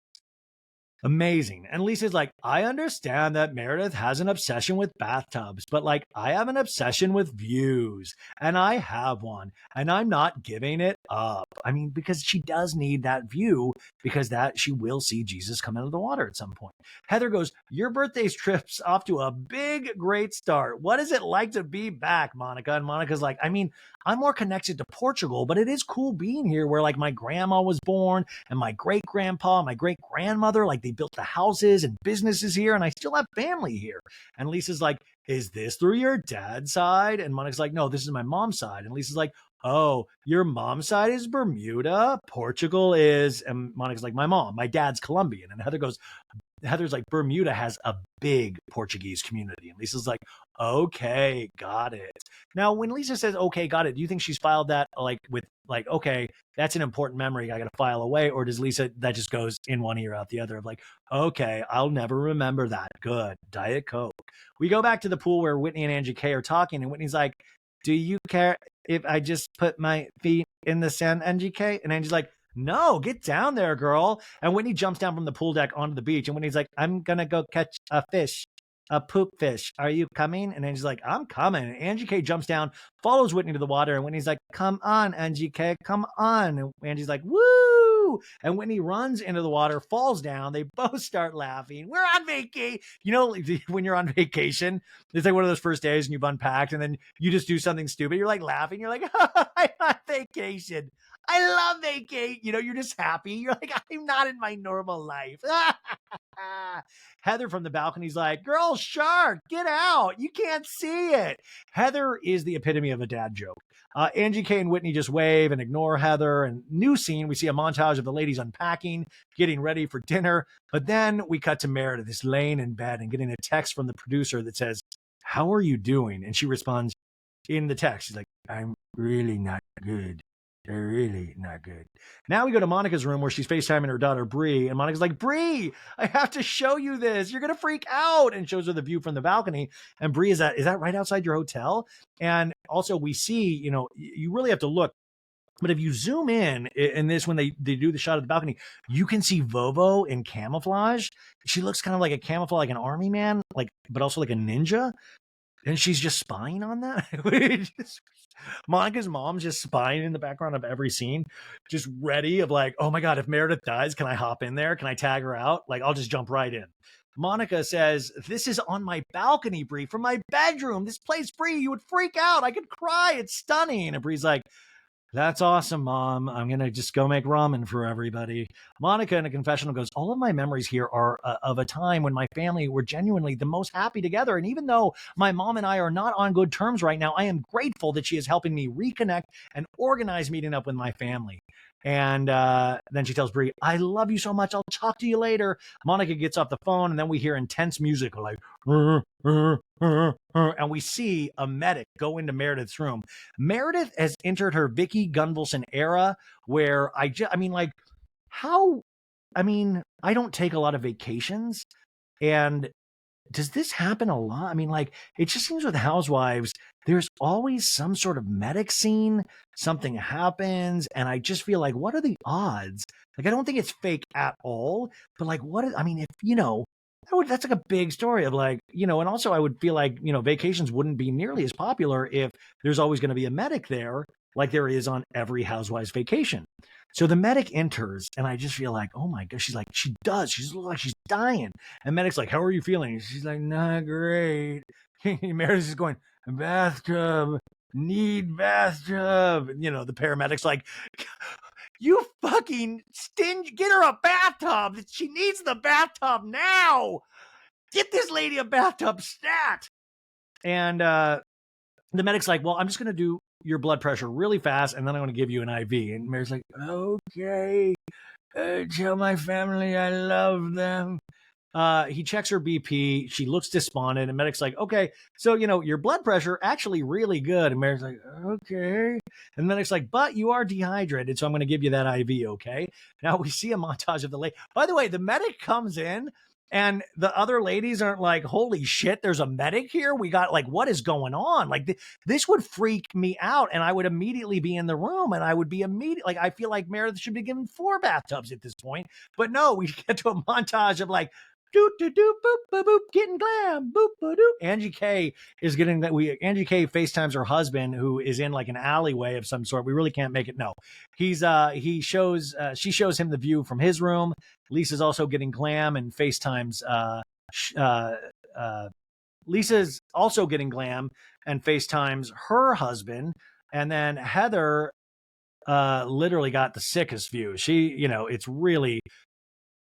Amazing. And Lisa's like, I understand that Meredith has an obsession with bathtubs, but like I have an obsession with views and I have one and I'm not giving it up. I mean, because she does need that view because that she will see Jesus come out of the water at some point. Heather goes, your birthday's trip's off to a big, great start. What is it like to be back, Monica? And Monica's like, I mean, I'm more connected to Portugal, but it is cool being here where like my grandma was born and my great grandpa, my great grandmother, like they built the houses and businesses here and I still have family here. And Lisa's like, is this through your dad's side? And Monica's like, no, this is my mom's side. And Lisa's like, oh, your mom's side is Bermuda, Portugal is, and Monica's like, my dad's Colombian. And Heather's like, Bermuda has a big Portuguese community. And Lisa's like, okay, got it. Now, when Lisa says, okay, got it, do you think she's filed that like with like, okay, that's an important memory I got to file away? Or does Lisa, that just goes in one ear out the other of like, okay, I'll never remember that. Good. Diet Coke. We go back to the pool where Whitney and Angie K are talking. And Whitney's like, do you care if I just put my feet in the sand, Angie K? And Angie's like, no, get down there, girl. And Whitney jumps down from the pool deck onto the beach. And Whitney's like, I'm going to go catch a fish, a poop fish. Are you coming? And Angie's like, I'm coming. And Angie K jumps down, follows Whitney to the water. And Whitney's like, come on, Angie K, come on. And Angie's like, woo. And Whitney runs into the water, falls down. They both start laughing. We're on vacation. When you're on vacation, it's like one of those first days and you've unpacked and then you just do something stupid. You're like laughing. You're like, I'm on vacation. I love vacation. You're just happy. You're like, I'm not in my normal life. Heather from the balcony's like, girl shark, get out. You can't see it. Heather is the epitome of a dad joke. Angie K and Whitney just wave and ignore Heather. And new scene, we see a montage of the ladies unpacking, getting ready for dinner. But then we cut to Meredith, is laying in bed and getting a text from the producer that says, how are you doing? And she responds in the text. She's like, I'm really not good. They're really not good. Now we go to Monica's room where she's FaceTiming her daughter, Bree. And Monica's like, Bree, I have to show you this. You're going to freak out. And shows her the view from the balcony. And Bree, is that right outside your hotel? And also we see, you really have to look. But if you zoom in this, when they do the shot of the balcony, you can see Vovo in camouflage. She looks kind of like a camouflage, like an army man, but also like a ninja. And she's just spying on that. Monica's mom's just spying in the background of every scene, just ready of like, oh my God, if Meredith dies, can I hop in there? Can I tag her out? Like, I'll just jump right in. Monica says, this is on my balcony, Bree, from my bedroom. This place, Bree, you would freak out. I could cry. It's stunning. And Bree's like, that's awesome, Mom. I'm going to just go make ramen for everybody. Monica in a confessional goes, all of my memories here are of a time when my family were genuinely the most happy together. And even though my mom and I are not on good terms right now, I am grateful that she is helping me reconnect and organize meeting up with my family. And then she tells Bree, I love you so much. I'll talk to you later. Monica gets off the phone, and then we hear intense music like, and we see a medic go into Meredith's room. Meredith has entered her Vicky Gunvalson era where I don't take a lot of vacations. And does this happen a lot? I mean, it just seems with Housewives, there's always some sort of medic scene, something happens, and I just feel like, what are the odds? I don't think it's fake at all, but that's like a big story of and also I would feel like, vacations wouldn't be nearly as popular if there's always going to be a medic there. like there is on every Housewives vacation. So the medic enters, and I just feel like, oh my God. She's like, she does. She's like she's dying. And medic's like, how are you feeling? She's like, not great. Meredith's is going, bathtub, need bathtub. You know, the paramedic's like, you fucking stingy, get her a bathtub. She needs the bathtub now. Get this lady a bathtub stat. And the medic's like, well, I'm just going to do your blood pressure really fast, and then I'm going to give you an IV. And Mary's like, okay, tell my family I love them. He checks her BP. She looks despondent, and medic's like, okay, so, you know, your blood pressure actually really good. And Mary's like, okay. And medic's like, but you are dehydrated, so I'm going to give you that IV, okay? Now we see a montage of the lady. By the way, the medic comes in, and the other ladies aren't like, holy shit, there's a medic here? We got, like, what is going on? Like, this would freak me out, and I would immediately be in the room, and I would be like, I feel like Meredith should be given 4 bathtubs at this point. But no, we get to a montage of like, doop doop doop boop boop boop, getting glam, boop boop doop. Angie K is getting that. Angie K FaceTimes her husband, who is in like an alleyway of some sort. We really can't make it. No, she shows him the view from his room. Lisa's also getting glam and FaceTimes. Lisa's also getting glam and FaceTimes her husband, and then Heather literally got the sickest view. She, you know, it's really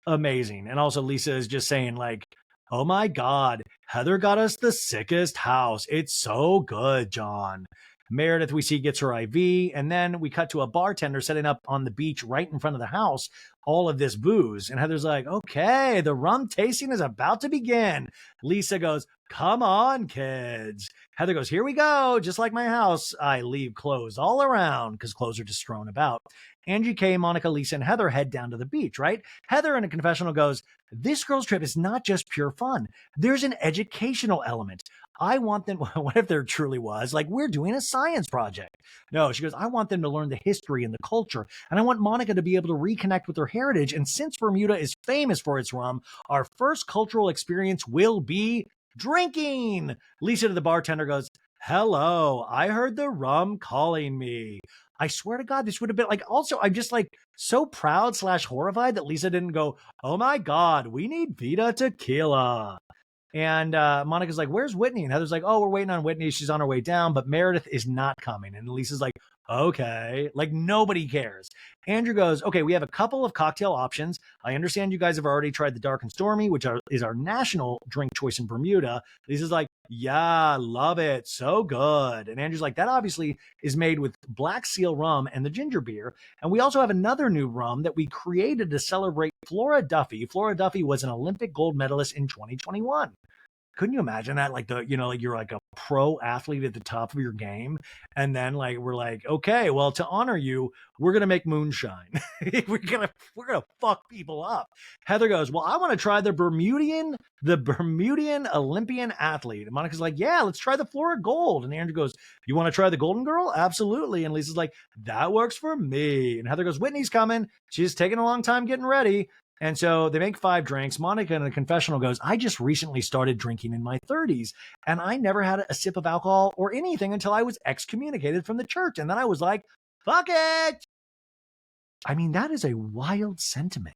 amazing. And also Lisa is just saying like, oh my God, Heather got us the sickest house. It's so good, John. Meredith, we see, gets her IV, and then we cut to a bartender setting up on the beach right in front of the house all of this booze. And Heather's like, okay, the rum tasting is about to begin. Lisa goes, come on, kids. Heather goes, here we go. Just like my house, I leave clothes all around because clothes are just strewn about. Angie K, Monica, Lisa, and Heather head down to the beach, right? Heather in a confessional goes, this girl's trip is not just pure fun. There's an educational element. I want them, what if there truly was, like, we're doing a science project? No, she goes, I want them to learn the history and the culture. And I want Monica to be able to reconnect with her heritage. And since Bermuda is famous for its rum, our first cultural experience will be drinking. Lisa to the bartender goes, hello, I heard the rum calling me. I swear to God, this would have been like, also, I'm just like so proud / horrified that Lisa didn't go, oh my God, we need Vita tequila. And Monica's like, where's Whitney? And Heather's like, oh, we're waiting on Whitney. She's on her way down, but Meredith is not coming. And Lisa's like, okay, like nobody cares. Andrew goes, okay, we have a couple of cocktail options. I understand you guys have already tried the Dark and Stormy, which is our national drink choice in Bermuda. Lisa's like, yeah, love it. So good. And Andrew's like, that obviously is made with Black Seal rum and the ginger beer. And we also have another new rum that we created to celebrate Flora Duffy. Flora Duffy was an Olympic gold medalist in 2021. Couldn't you imagine that? Like like you're like a pro athlete at the top of your game. And then like, we're like, okay, well, to honor you, we're going to make moonshine. we're going to fuck people up. Heather goes, well, I want to try the Bermudian Olympian athlete. And Monica's like, yeah, let's try the Flora Gold. And Andrew goes, you want to try the Golden Girl? Absolutely. And Lisa's like, that works for me. And Heather goes, Whitney's coming. She's taking a long time getting ready. And so they make 5 drinks. Monica in the confessional goes, I just recently started drinking in my 30s, and I never had a sip of alcohol or anything until I was excommunicated from the church. And then I was like, fuck it. I mean, that is a wild sentiment.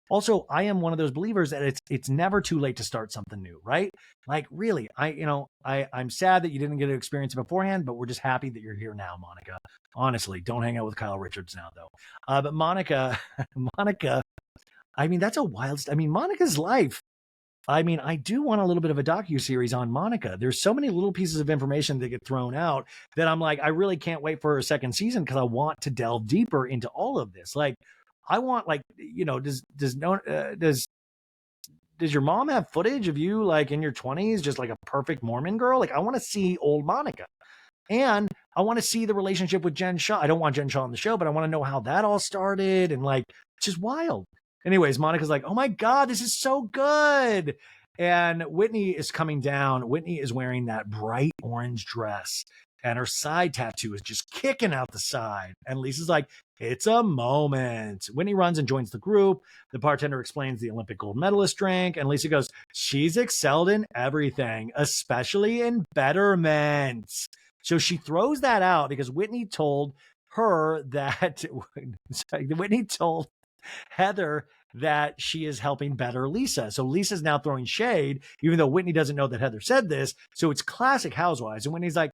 Also, I am one of those believers that it's never too late to start something new, right? Like, really, I'm sad that you didn't get to experience it beforehand, but we're just happy that you're here now, Monica. Honestly, don't hang out with Kyle Richards now, though. But Monica, I mean, that's a wild, Monica's life. I mean, I do want a little bit of a docuseries on Monica. There's so many little pieces of information that get thrown out that I'm like, I really can't wait for a second season because I want to delve deeper into all of this. Like, I want, like, you know, does your mom have footage of you like in your 20s, just like a perfect Mormon girl? Like, I want to see old Monica. And I want to see the relationship with Jen Shaw. I don't want Jen Shaw on the show, but I want to know how that all started. And like, it's just wild. Anyways, Monica's like, oh my God, this is so good. And Whitney is coming down. Whitney is wearing that bright orange dress, and her side tattoo is just kicking out the side. And Lisa's like, it's a moment. Whitney runs and joins the group. The bartender explains the Olympic gold medalist drink. And Lisa goes, she's excelled in everything, especially in betterment. So she throws that out because Whitney told her that Whitney told Heather that she is helping better Lisa. So Lisa's now throwing shade, even though Whitney doesn't know that Heather said this. So it's classic Housewives. And Whitney's like,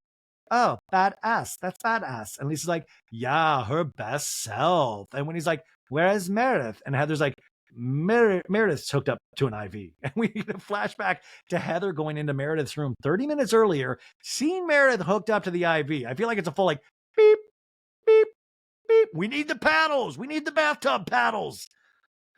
oh, badass. That's badass. And Lisa's like, yeah, her best self. And Whitney's like, where's Meredith? And Heather's like, Meredith's hooked up to an IV. And we get a flashback to Heather going into Meredith's room 30 minutes earlier, seeing Meredith hooked up to the IV. I feel like it's a full like, beep, beep, beep. We need the paddles. We need the bathtub paddles.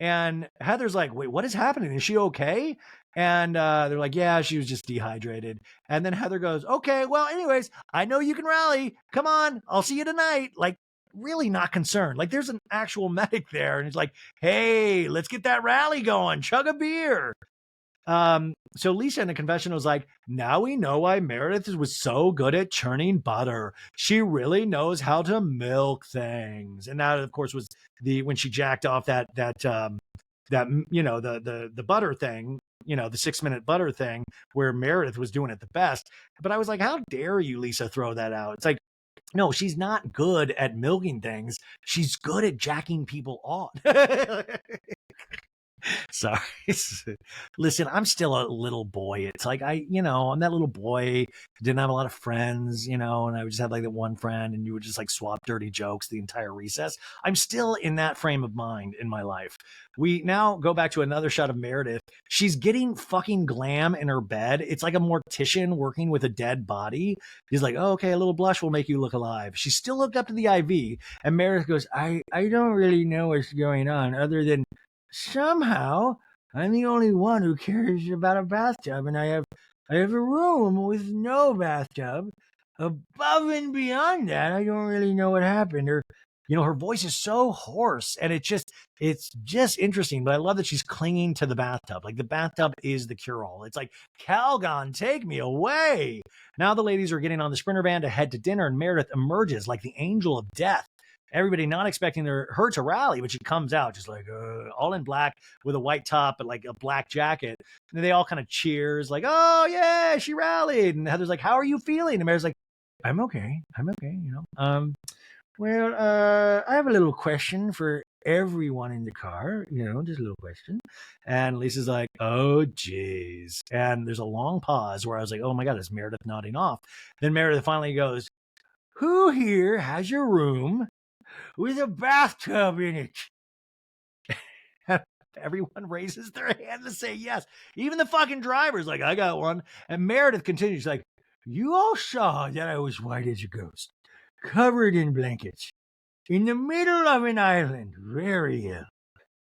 And Heather's like, wait, what is happening? Is she okay? And they're like, yeah, she was just dehydrated. And then Heather goes, okay, well, anyways, I know you can rally. Come on, I'll see you tonight. Like, really not concerned. Like, there's an actual medic there. And he's like, hey, let's get that rally going. Chug a beer. So Lisa in the confessional was like, now we know why Meredith was so good at churning butter. She really knows how to milk things. And that, of course, was when she jacked off that you know, the butter thing, you know, the 6-minute butter thing where Meredith was doing it the best. But I was like, how dare you, Lisa, throw that out? It's like, no, she's not good at milking things. She's good at jacking people off. Sorry. Listen, I'm still a little boy. It's like I'm that little boy, didn't have a lot of friends, and I would just have like that one friend and you would just like swap dirty jokes the entire recess. I'm still in that frame of mind in my life. We now go back to another shot of Meredith. She's getting fucking glam in her bed. It's like a mortician working with a dead body. He's like, oh, okay, a little blush will make you look alive. She's still hooked up to the IV. And Meredith goes, I don't really know what's going on other than somehow I'm the only one who cares about a bathtub, and I have a room with no bathtub. Above and beyond that, I don't really know what happened. Her voice is so hoarse, and it's just interesting. But I love that she's clinging to the bathtub. Like the bathtub is the cure-all. It's like, Calgon, take me away. Now the ladies are getting on the Sprinter van to head to dinner, and Meredith emerges like the angel of death. Everybody not expecting her to rally, but she comes out just like all in black with a white top and like a black jacket. And they all kind of cheers like, oh yeah, she rallied. And Heather's like, how are you feeling? And Mary's like, I'm okay. Well, I have a little question for everyone in the car, just a little question. And Lisa's like, oh geez. And there's a long pause where I was like, oh my God, is Meredith nodding off? Then Meredith finally goes, who here has your room with a bathtub in it? Everyone raises their hand to say yes. Even the fucking driver's like, I got one. And Meredith continues like, you all saw that I was white as a ghost, covered in blankets, in the middle of an island, very ill.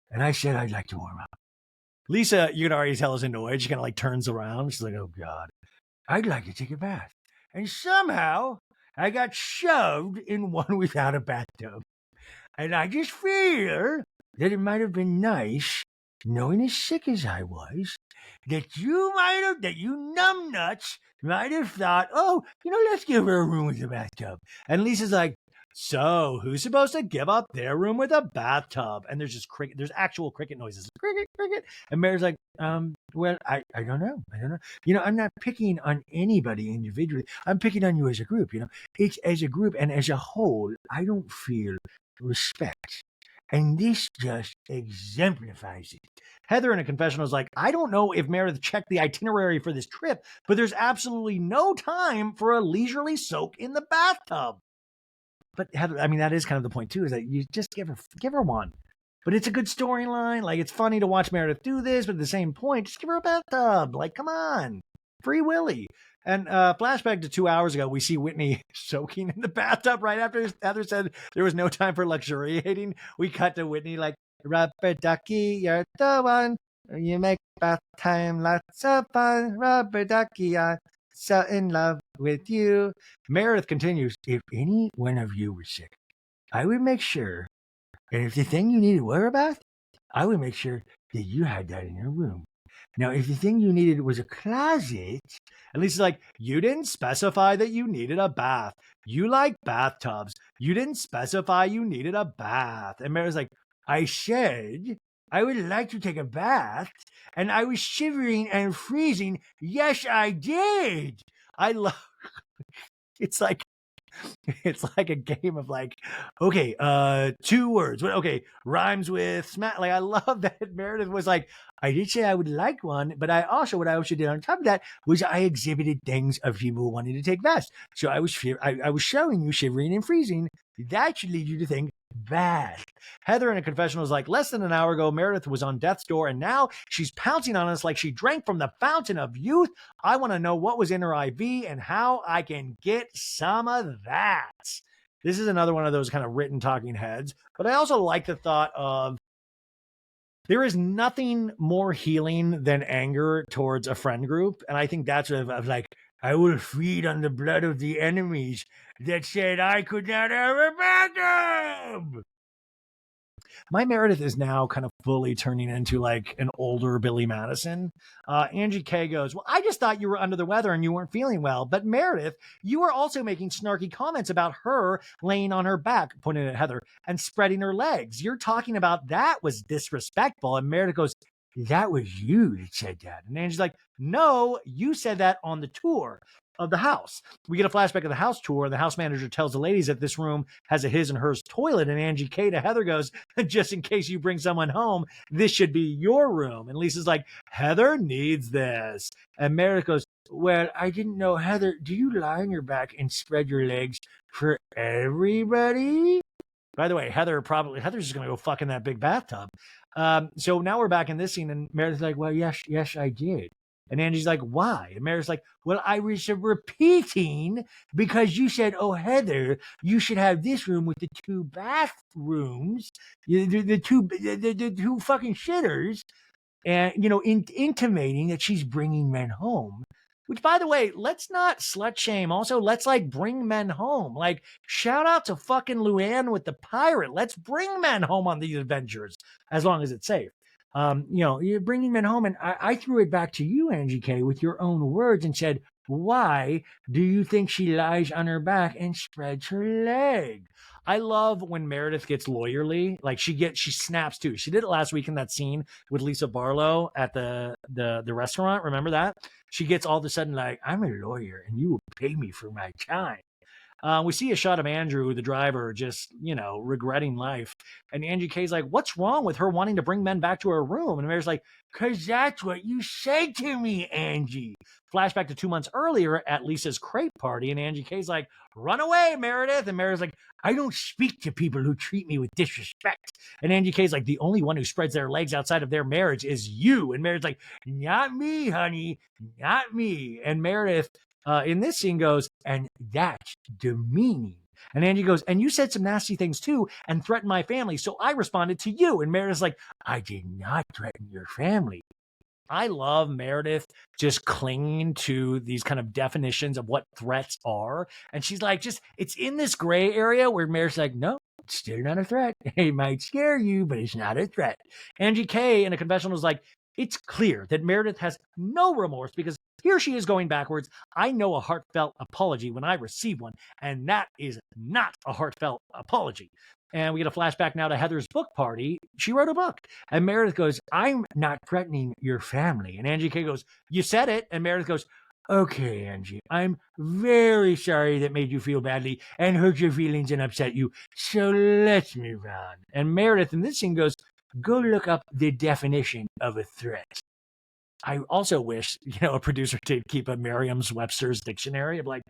And I said I'd like to warm up. Lisa, you can already tell, is annoyed. She kind of like turns around. She's like, oh God, I'd like to take a bath. And somehow I got shoved in one without a bathtub. And I just feel that it might have been nice, knowing as sick as I was, that you numbnuts might have thought, oh, let's give her a room with a bathtub. And Lisa's like, so who's supposed to give up their room with a bathtub? And there's just cricket. There's actual cricket noises. Cricket, cricket. And Mary's like, well, I don't know. I'm not picking on anybody individually. I'm picking on you as a group. It's as a group and as a whole, I don't feel respect. And this just exemplifies it. Heather in a confessional is like, I don't know if Meredith checked the itinerary for this trip, but there's absolutely no time for a leisurely soak in the bathtub. But Heather, that is kind of the point too, is that you just give her one. But it's a good storyline. Like, it's funny to watch Meredith do this, but at the same point, just give her a bathtub. Like, come on. Free Willy. And flashback to 2 hours ago, we see Whitney soaking in the bathtub right after Heather said there was no time for luxuriating. We cut to Whitney like, rubber ducky, you're the one. You make bath time lots of fun. Rubber ducky, I'm so in love with you. Meredith continues, if any one of you were sick, I would make sure, and if the thing you needed were a bath, I would make sure that you had that in your room. Now, if the thing you needed was a closet, at least it's like, you didn't specify that you needed a bath. You like bathtubs. You didn't specify you needed a bath. And Mary's like, I said I would like to take a bath, and I was shivering and freezing. Yes, I did. I love. It's like, It's like a game of like, okay, 2 words. Okay, rhymes with smack. Like I love that Meredith was like, I did say I would like one, but what I also did on top of that was I exhibited things of people wanting to take baths. So I was showing you shivering and freezing. That should lead you to think bath. Heather in a confessional was like, less than an hour ago, Meredith was on death's door, and now she's pouncing on us like she drank from the fountain of youth. I want to know what was in her IV and how I can get some of that. This is another one of those kind of written talking heads, but I also like the thought of there is nothing more healing than anger towards a friend group. And I think that's of like, I will feed on the blood of the enemies that said I could not have a bathroom. My Meredith is now kind of fully turning into like an older Billy Madison. Angie K goes, well, I just thought you were under the weather and you weren't feeling well. But Meredith, you were also making snarky comments about her laying on her back, pointing at Heather, and spreading her legs. You're talking about that was disrespectful. And Meredith goes, that was you that said that. And Angie's like, no, you said that on the tour of the house. We get a flashback of the house tour. The house manager tells the ladies that this room has a his and hers toilet. And Angie K to Heather goes, just in case you bring someone home, this should be your room. And Lisa's like, Heather needs this. And Meredith goes, well, I didn't know. Heather, do you lie on your back and spread your legs for everybody? By the way, Heather's just going to go fuck in that big bathtub. So now we're back in this scene, and Meredith's like, well, yes, I did. And Angie's like, why? And Meredith's like, well, I was repeating because you said, oh, Heather, you should have this room with the 2 bathrooms, the two fucking shitters, and, intimating that she's bringing men home. Which, by the way, let's not slut shame. Also, let's like bring men home. Like, shout out to fucking Luann with the pirate. Let's bring men home on these adventures as long as it's safe. You're bringing men home. And I threw it back to you, Angie K, with your own words and said, why do you think she lies on her back and spreads her leg? I love when Meredith gets lawyerly. Like she snaps too. She did it last week in that scene with Lisa Barlow at the restaurant. Remember that? She gets all of a sudden like, I'm a lawyer and you will pay me for my time. We see a shot of Andrew, the driver, just, regretting life. And Angie K's like, what's wrong with her wanting to bring men back to her room? And Mary's like, because that's what you said to me, Angie. Flashback to 2 months earlier at Lisa's crepe party. And Angie K's like, run away, Meredith. And Meredith's like, I don't speak to people who treat me with disrespect. And Angie K's like, the only one who spreads their legs outside of their marriage is you. And Meredith's like, not me, honey, not me. And Meredith, in this scene goes, and that's demeaning. And Angie goes, and you said some nasty things too and threatened my family. So I responded to you. And Meredith's like, I did not threaten your family. I love Meredith just clinging to these kind of definitions of what threats are. And she's like, it's in this gray area where Meredith's like, no, it's still not a threat. It might scare you, but it's not a threat. Angie K in a confessional was like, it's clear that Meredith has no remorse because here she is going backwards. I know a heartfelt apology when I receive one, and that is not a heartfelt apology. And we get a flashback now to Heather's book party. She wrote a book. And Meredith goes, I'm not threatening your family. And Angie K goes, you said it. And Meredith goes, okay, Angie, I'm very sorry that made you feel badly and hurt your feelings and upset you. So let's move on. And Meredith in this scene goes, go look up the definition of a threat. I also wish, a producer did keep a Merriam-Webster's dictionary. I'm like,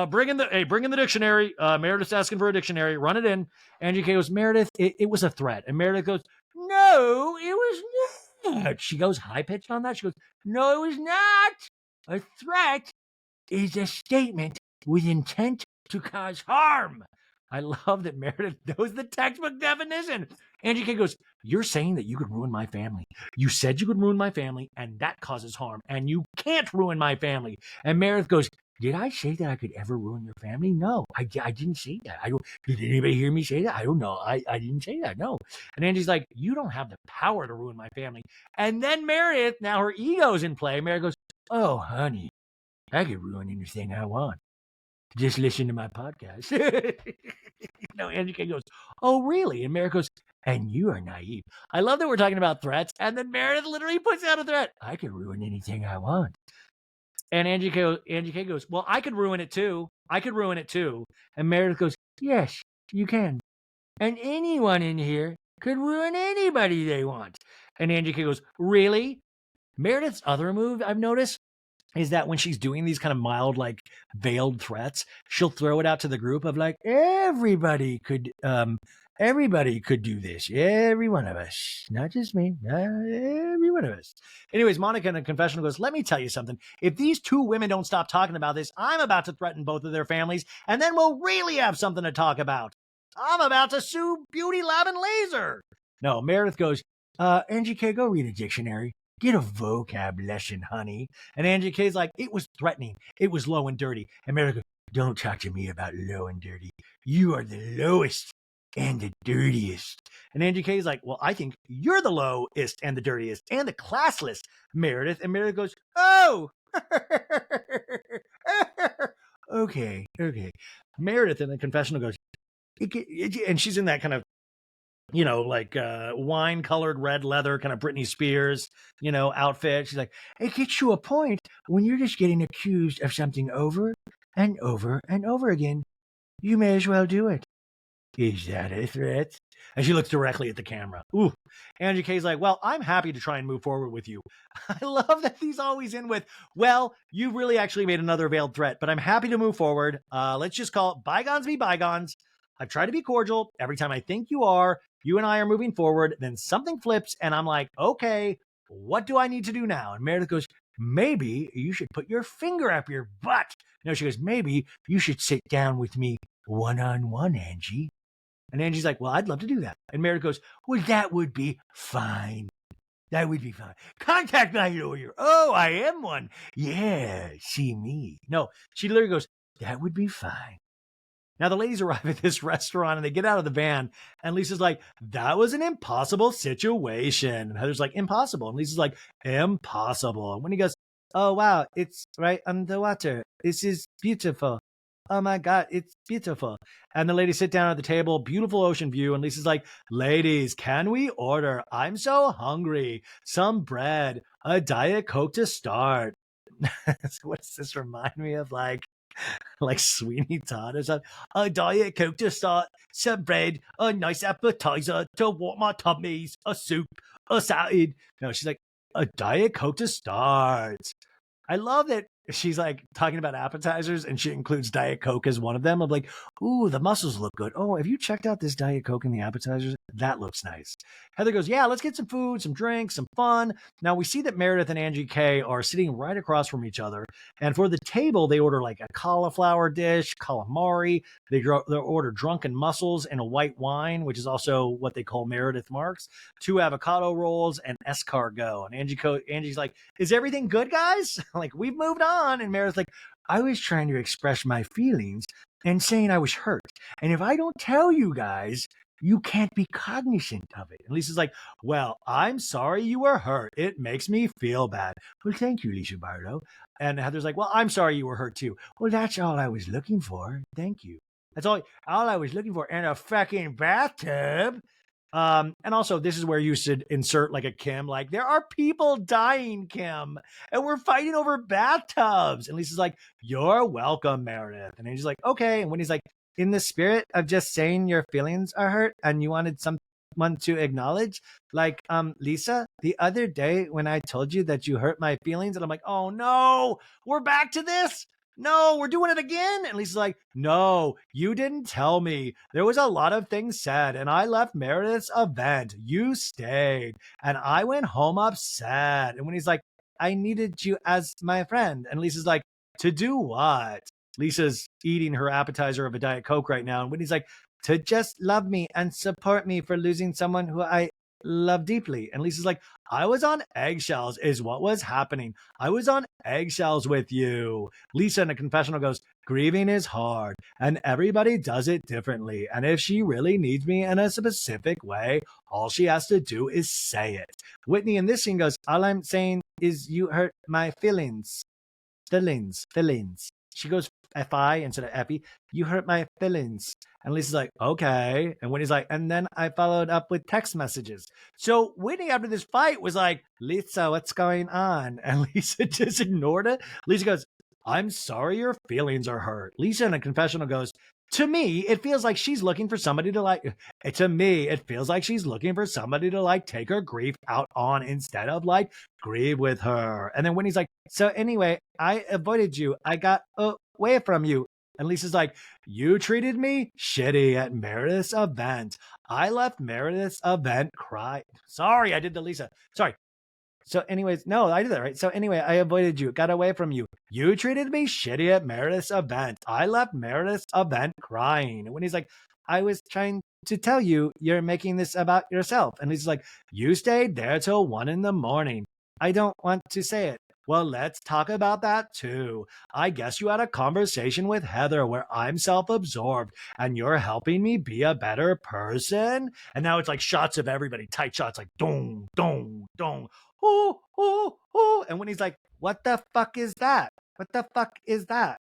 bring in the dictionary. Meredith's asking for a dictionary. Run it in. Angie K goes, Meredith, it was a threat. And Meredith goes, no, it was not. She goes high-pitched on that. She goes, no, it was not. A threat is a statement with intent to cause harm. I love that Meredith knows the textbook definition. Angie K goes, you're saying that you could ruin my family. You said you could ruin my family, and that causes harm, and you can't ruin my family. And Meredith goes, did I say that I could ever ruin your family? No, I didn't say that. Did anybody hear me say that? I don't know. I didn't say that, no. And Angie's like, you don't have the power to ruin my family. And then Meredith, now her ego's in play. Meredith goes, oh, honey, I could ruin anything I want. Just listen to my podcast. Angie K goes, oh, really? And Meredith goes, and you are naive. I love that we're talking about threats. And then Meredith literally puts out a threat. I can ruin anything I want. And Angie K goes, well, I could ruin it too. I could ruin it too. And Meredith goes, yes, you can. And anyone in here could ruin anybody they want. And Angie K goes, really? Meredith's other move I've noticed is that when she's doing these kind of mild, like veiled threats, she'll throw it out to the group of like, everybody could do this. Every one of us, not just me, every one of us. Anyways, Monica in a confessional goes, let me tell you something. If these two women don't stop talking about this, I'm about to threaten both of their families, and then we'll really have something to talk about. I'm about to sue Beauty Lab and Laser. No, Meredith goes, Angie K, go read a dictionary. Get a vocab lesson, honey. And Angie K's like, it was threatening. It was low and dirty. And Meredith goes, don't talk to me about low and dirty. You are the lowest and the dirtiest. And Angie K's like, well, I think you're the lowest and the dirtiest and the classless, Meredith. And Meredith goes, oh. Okay. Meredith in the confessional goes, and she's in that kind of, like wine-colored red leather, kind of Britney Spears, outfit. She's like, it gets to a point when you're just getting accused of something over and over and over again. You may as well do it. Is that a threat? And she looks directly at the camera. Ooh. Angie K's like, well, I'm happy to try and move forward with you. I love that he's always in with, well, you really actually made another veiled threat, but I'm happy to move forward. Let's just call it bygones be bygones. I've tried to be cordial. Every time I think you and I are moving forward, then something flips and I'm like, okay, what do I need to do now? And Meredith goes, maybe you should put your finger up your butt. No, she goes, maybe you should sit down with me one-on-one, Angie. And Angie's like, well, I'd love to do that. And Meredith goes, well, that would be fine. That would be fine. Contact my lawyer. Oh, I am one. Yeah, see me. No, she literally goes, that would be fine. Now, the ladies arrive at this restaurant and they get out of the van. And Lisa's like, that was an impossible situation. And Heather's like, impossible. And Lisa's like, impossible. And when he goes, oh, wow, it's right underwater. This is beautiful. Oh, my God, it's beautiful. And the ladies sit down at the table, beautiful ocean view. And Lisa's like, ladies, can we order? I'm so hungry. Some bread, a Diet Coke to start. What does this remind me of? Like Sweeney Todd or something. A Diet Coke to start, some bread, a nice appetizer to warm my tummies, a soup, a salad. No, she's like, a Diet Coke to start. I love that she's like talking about appetizers and she includes Diet Coke as one of them. I'm like, ooh, the mussels look good. Oh, have you checked out this Diet Coke in the appetizers? That looks nice. Heather goes, yeah, let's get some food, some drinks, some fun. Now we see that Meredith and Angie K are sitting right across from each other. And for the table, they order like a cauliflower dish, calamari. They order drunken mussels and a white wine, which is also what they call Meredith Marks, 2 avocado rolls and escargot. And Angie's like, is everything good, guys? Like, we've moved on. And Meredith's like, I was trying to express my feelings and saying I was hurt. And if I don't tell you guys, you can't be cognizant of it. And Lisa's like, well, I'm sorry you were hurt. It makes me feel bad. Well, thank you, Lisa Barlow. And Heather's like, well, I'm sorry you were hurt too. Well, that's all I was looking for. Thank you. That's all I was looking for. And a fucking bathtub. And also, this is where you should insert like a Kim, like, there are people dying, Kim, and we're fighting over bathtubs. And Lisa's like, you're welcome, Meredith. And he's like, okay. And when he's like, in the spirit of just saying your feelings are hurt and you wanted someone to acknowledge, like, Lisa, the other day when I told you that you hurt my feelings, and I'm like, oh no, we're back to this. No, we're doing it again. And Lisa's like, no, you didn't tell me. There was a lot of things said, and I left Meredith's event. You stayed, and I went home upset. And when he's like, I needed you as my friend. And Lisa's like, to do what? Lisa's eating her appetizer of a Diet Coke right now. And when he's like, to just love me and support me for losing someone who I love deeply. And Lisa's like, I was on eggshells is what was happening. I was on eggshells with you. Lisa in a confessional goes, grieving is hard and everybody does it differently. And if she really needs me in a specific way, all she has to do is say it. Whitney in this scene goes, all I'm saying is you hurt my feelings. Feelings. She goes, F-I instead of F-E. You hurt my feelings. And Lisa's like, okay. And Whitney's like, and then I followed up with text messages. So Whitney, after this fight, was like, Lisa, what's going on? And Lisa just ignored it. Lisa goes, I'm sorry your feelings are hurt. Lisa in a confessional goes, to me, it feels like she's looking for somebody to like, to me, it feels like she's looking for somebody to like take her grief out on instead of like grieve with her. And then Whitney's like, so anyway, I avoided you. I got away from you. And Lisa's like, you treated me shitty at Meredith's event. I left Meredith's event cry. Sorry, I did the Lisa. Sorry. So anyways, no, I did that, right? So anyway, I avoided you, got away from you. You treated me shitty at Meredith's event. I left Meredith's event crying. And when he's like, I was trying to tell you, you're making this about yourself. And he's like, you stayed there till 1 a.m. I don't want to say it. Well, let's talk about that too. I guess you had a conversation with Heather where I'm self-absorbed and you're helping me be a better person. And now it's like shots of everybody, tight shots, like dong, dong, dong. Oh, oh, oh. And when he's like, what the fuck is that? What the fuck is that?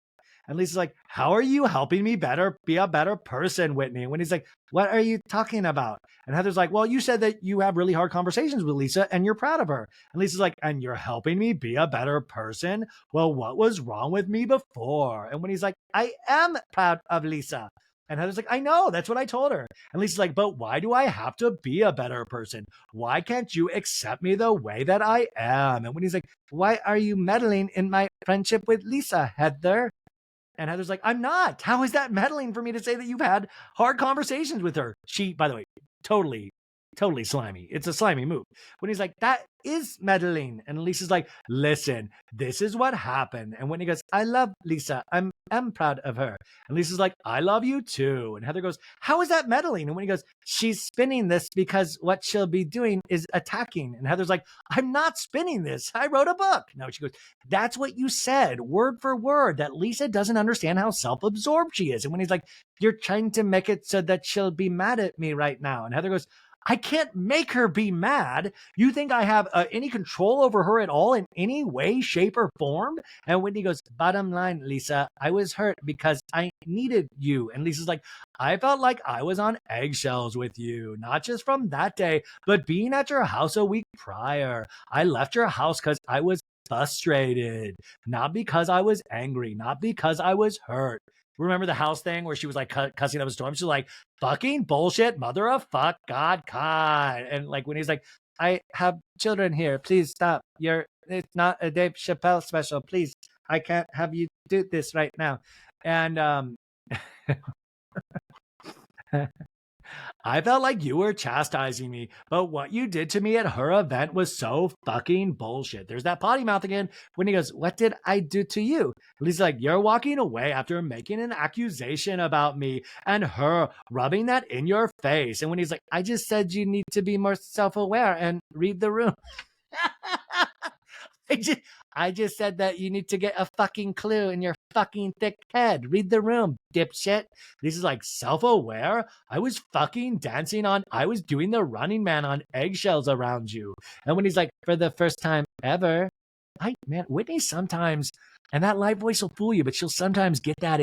And Lisa's like, how are you helping me be a better person, Whitney? And when he's like, what are you talking about? And Heather's like, well, you said that you have really hard conversations with Lisa and you're proud of her. And Lisa's like, and you're helping me be a better person? Well, what was wrong with me before? And when he's like, I am proud of Lisa. And Heather's like, I know, that's what I told her. And Lisa's like, but why do I have to be a better person? Why can't you accept me the way that I am? And when he's like, why are you meddling in my friendship with Lisa, Heather? And Heather's like, I'm not. How is that meddling for me to say that you've had hard conversations with her? She, by the way, totally slimy. It's a slimy move. When he's like, that is meddling. And Lisa's like, listen, this is what happened. And when he goes, I love Lisa. I'm proud of her. And Lisa's like, I love you too. And Heather goes, how is that meddling? And when he goes, she's spinning this because what she'll be doing is attacking. And Heather's like, I'm not spinning this. I wrote a book. No, she goes, that's what you said, word for word, that Lisa doesn't understand how self-absorbed she is. And when he's like, you're trying to make it so that she'll be mad at me right now. And Heather goes, I can't make her be mad. You think I have any control over her at all in any way, shape, or form? And Whitney goes, bottom line, Lisa, I was hurt because I needed you. And Lisa's like, I felt like I was on eggshells with you, not just from that day, but being at your house a week prior. I left your house because I was frustrated, not because I was angry, not because I was hurt. Remember the house thing where she was like cussing up a storm? She's like, fucking bullshit, mother of fuck, God. And like when he's like, I have children here, please stop. It's not a Dave Chappelle special. Please, I can't have you do this right now. And I felt like you were chastising me, but what you did to me at her event was so fucking bullshit. There's that potty mouth again when he goes, what did I do to you? And he's like, you're walking away after making an accusation about me and her rubbing that in your face. And when he's like, I just said you need to be more self-aware and read the room. I just said that you need to get a fucking clue in your fucking thick head. Read the room, dipshit. This is like self-aware. I was fucking I was doing the Running Man on eggshells around you. And when he's like, for the first time ever, man, Whitney sometimes, and that light voice will fool you, but she'll sometimes get that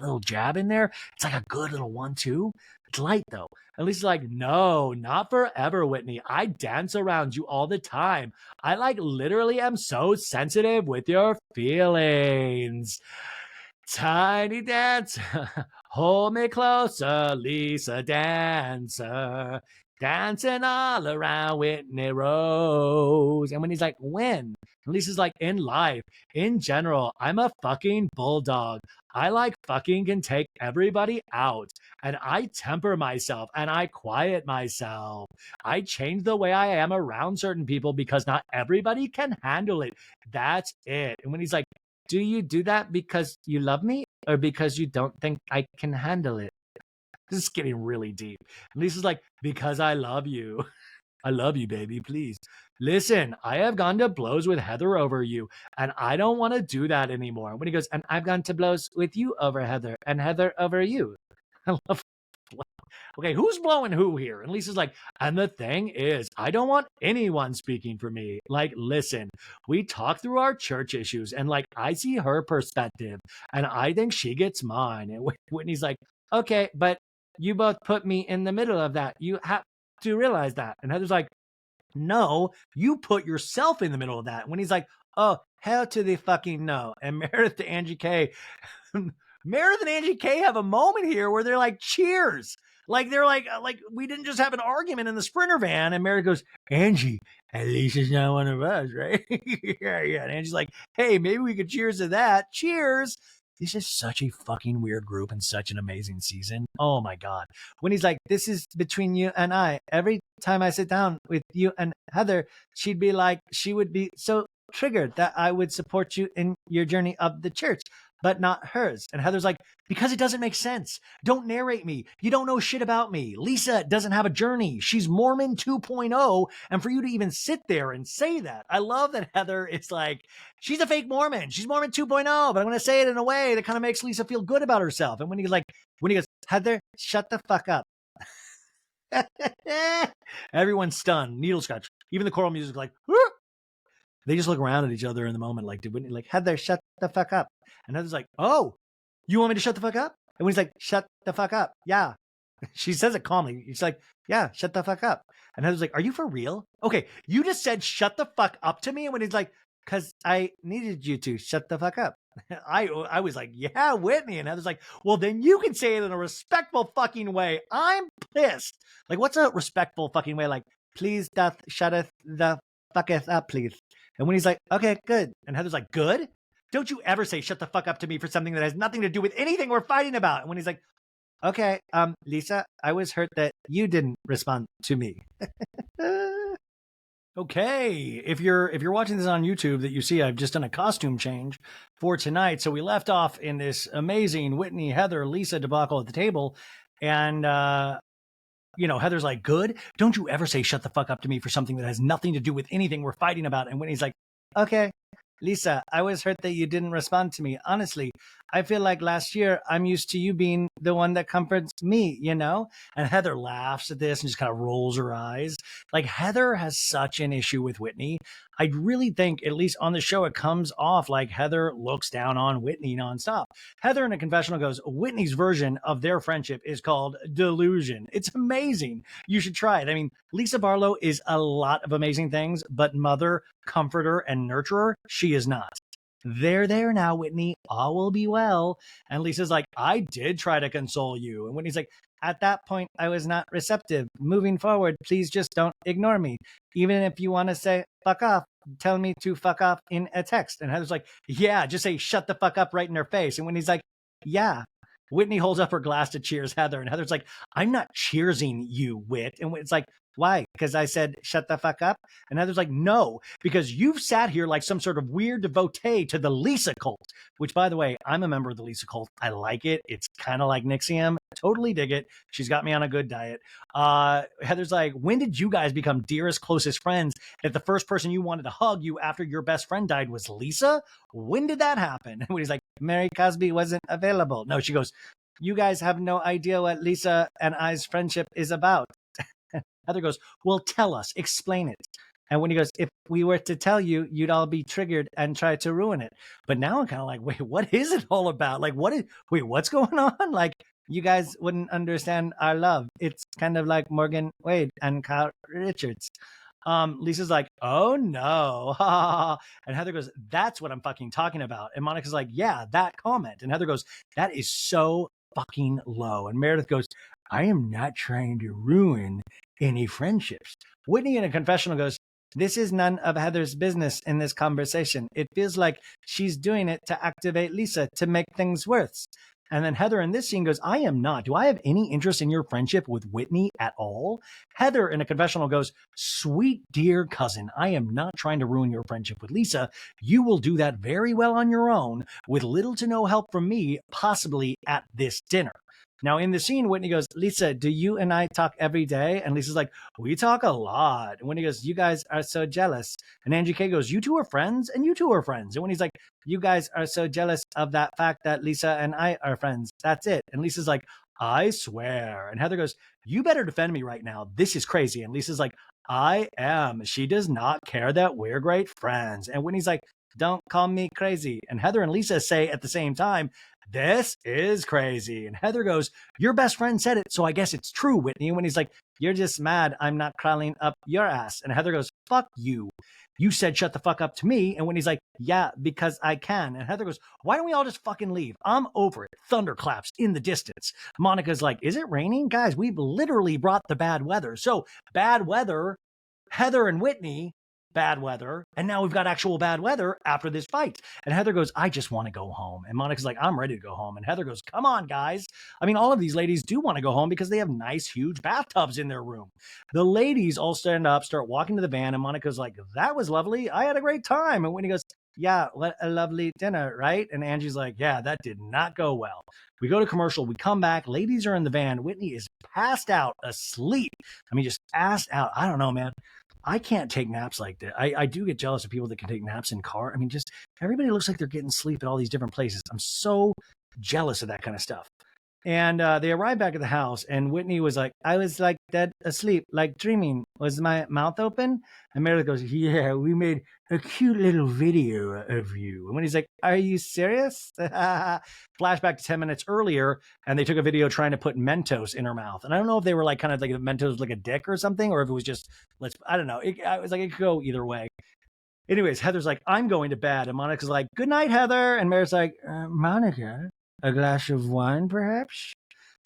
little jab in there. It's like a good little 1-2. It's light though. At least like, no, not forever, Whitney. I dance around you all the time. I like literally am so sensitive with your feelings. Tiny dancer, hold me closer, Lisa dancer, dancing all around Whitney Rose. And when he's like, when? And Lisa's like, in life, in general, I'm a fucking bulldog. I like fucking can take everybody out. And I temper myself and I quiet myself. I change the way I am around certain people because not everybody can handle it. That's it. And when he's like, do you do that because you love me or because you don't think I can handle it? This is getting really deep. And Lisa's like, because I love you. I love you, baby, please. Listen, I have gone to blows with Heather over you, and I don't want to do that anymore. When he goes, and I've gone to blows with you over Heather, and Heather over you. I love okay, who's blowing who here? And Lisa's like, and the thing is, I don't want anyone speaking for me. Like, listen, we talk through our church issues and like, I see her perspective and I think she gets mine. And Whitney's like, okay, but you both put me in the middle of that. You have to realize that. And Heather's like, no, you put yourself in the middle of that. When he's like, oh, hell to the fucking no. And Meredith to Angie K. Meredith and Angie K have a moment here where they're like, cheers. Like, they're like, we didn't just have an argument in the Sprinter van. And Meredith goes, Angie, at least it's not one of us, right? yeah. And Angie's like, hey, maybe we could cheers to that. Cheers. This is such a fucking weird group and such an amazing season. Oh my God. When he's like, this is between you and I. Every time I sit down with you and Heather, she'd be like, she would be so triggered that I would support you in your journey of the church, but not hers. And Heather's like, because it doesn't make sense. Don't narrate me. You don't know shit about me. Lisa doesn't have a journey. She's Mormon 2.0. And for you to even sit there and say that, I love that Heather is like, she's a fake Mormon. She's Mormon 2.0, but I'm going to say it in a way that kind of makes Lisa feel good about herself. And when he goes, Heather, shut the fuck up. Everyone's stunned. Needle scratch. Even the choral music, like, whoop. They just look around at each other in the moment, like, did Whitney, like, Heather, shut the fuck up. And Heather's like, oh, you want me to shut the fuck up? And Whitney's like, shut the fuck up. Yeah. She says it calmly. She's like, yeah, shut the fuck up. And Heather's like, are you for real? Okay, you just said shut the fuck up to me. And Whitney's like, because I needed you to shut the fuck up. I was like, yeah, Whitney. And Heather's like, well, then you can say it in a respectful fucking way. I'm pissed. Like, what's a respectful fucking way? Like, please doth shutteth the fucketh up, please. And when he's like, okay, good. And Heather's like, good? Don't you ever say shut the fuck up to me for something that has nothing to do with anything we're fighting about. And when he's like, okay, Lisa, I was hurt that you didn't respond to me. Okay, if you're watching this on YouTube, that you see I've just done a costume change for tonight. So we left off in this amazing Whitney, Heather, Lisa debacle at the table. And Heather's like, good? Don't you ever say shut the fuck up to me for something that has nothing to do with anything we're fighting about. And Whitney's like, okay, Lisa, I was hurt that you didn't respond to me. Honestly, I feel like last year I'm used to you being the one that comforts me, you know? And Heather laughs at this and just kind of rolls her eyes. Like, Heather has such an issue with Whitney. I really think, at least on the show, it comes off like Heather looks down on Whitney nonstop. Heather in a confessional goes, Whitney's version of their friendship is called delusion. It's amazing. You should try it. I mean, Lisa Barlow is a lot of amazing things, but mother, comforter, and nurturer, she is not. There now, Whitney, all will be well. And Lisa's like, I did try to console you. And Whitney's like, at that point, I was not receptive. Moving forward, please just don't ignore me. Even if you want to say fuck off, tell me to fuck off in a text. And Heather's like, yeah, just say shut the fuck up right in her face. And Whitney's like, yeah. Whitney holds up her glass to cheers Heather. And Heather's like, I'm not cheersing you, Whit. And it's like, why? Because I said, shut the fuck up? And Heather's like, no, because you've sat here like some sort of weird devotee to the Lisa cult, which, by the way, I'm a member of the Lisa cult. I like it. It's kind of like Nixium. Totally dig it. She's got me on a good diet. Heather's like, when did you guys become dearest, closest friends if the first person you wanted to hug you after your best friend died was Lisa? When did that happen? And he's like, Mary Cosby wasn't available. No, she goes, you guys have no idea what Lisa and I's friendship is about. Heather goes, well, tell us, explain it. And when he goes, if we were to tell you, you'd all be triggered and try to ruin it. But now I'm kind of like, wait, what is it all about? Like, what's going on? Like, you guys wouldn't understand our love. It's kind of like Morgan Wade and Kyle Richards. Lisa's like, oh no. And Heather goes, that's what I'm fucking talking about. And Monica's like, yeah, that comment. And Heather goes, that is so fucking low. And Meredith goes, I am not trying to ruin any friendships. Whitney in a confessional goes, this is none of Heather's business in this conversation. It feels like she's doing it to activate Lisa to make things worse. And then Heather in this scene goes, I am not. Do I have any interest in your friendship with Whitney at all? Heather in a confessional goes, sweet dear cousin, I am not trying to ruin your friendship with Lisa. You will do that very well on your own with little to no help from me, possibly at this dinner. Now, in the scene, Whitney goes, Lisa, do you and I talk every day? And Lisa's like, we talk a lot. And Whitney goes, you guys are so jealous. And Angie K goes, you two are friends and you two are friends. And Whitney's like, you guys are so jealous of that fact that Lisa and I are friends. That's it. And Lisa's like, I swear. And Heather goes, you better defend me right now. This is crazy. And Lisa's like, I am. She does not care that we're great friends. And Whitney's like, don't call me crazy. And Heather and Lisa say at the same time, this is crazy. And Heather goes, your best friend said it, so I guess it's true, Whitney. And Whitney's like, you're just mad I'm not crawling up your ass. And Heather goes, fuck you. You said shut the fuck up to me. And Whitney's like, yeah, because I can. And Heather goes, why don't we all just fucking leave? I'm over it. Thunderclaps in the distance. Monica's like, is it raining? Guys, we've literally brought the bad weather. So bad weather, Heather and Whitney, bad weather. And now we've got actual bad weather after this fight. And Heather goes, I just want to go home. And Monica's like, I'm ready to go home. And Heather goes, come on, guys. I mean, all of these ladies do want to go home because they have nice, huge bathtubs in their room. The ladies all stand up, start walking to the van. And Monica's like, that was lovely. I had a great time. And Whitney goes, yeah, what a lovely dinner, right? And Angie's like, yeah, that did not go well. We go to commercial. We come back. Ladies are in the van. Whitney is passed out, asleep. I mean, just passed out. I don't know, man. I can't take naps like that. I do get jealous of people that can take naps in car. I mean, just everybody looks like they're getting sleep at all these different places. I'm so jealous of that kind of stuff. And they arrived back at the house, and Whitney was like, I was like dead asleep, like dreaming. Was my mouth open? And Meredith goes, yeah, we made a cute little video of you. And when he's like, are you serious? Flashback to 10 minutes earlier, and they took a video trying to put Mentos in her mouth. And I don't know if they were like kind of like Mentos like a dick or something, or if it was just, I don't know. I was like, it could go either way. Anyways, Heather's like, I'm going to bed. And Monica's like, good night, Heather. And Meredith's like, Monica, a glass of wine, perhaps?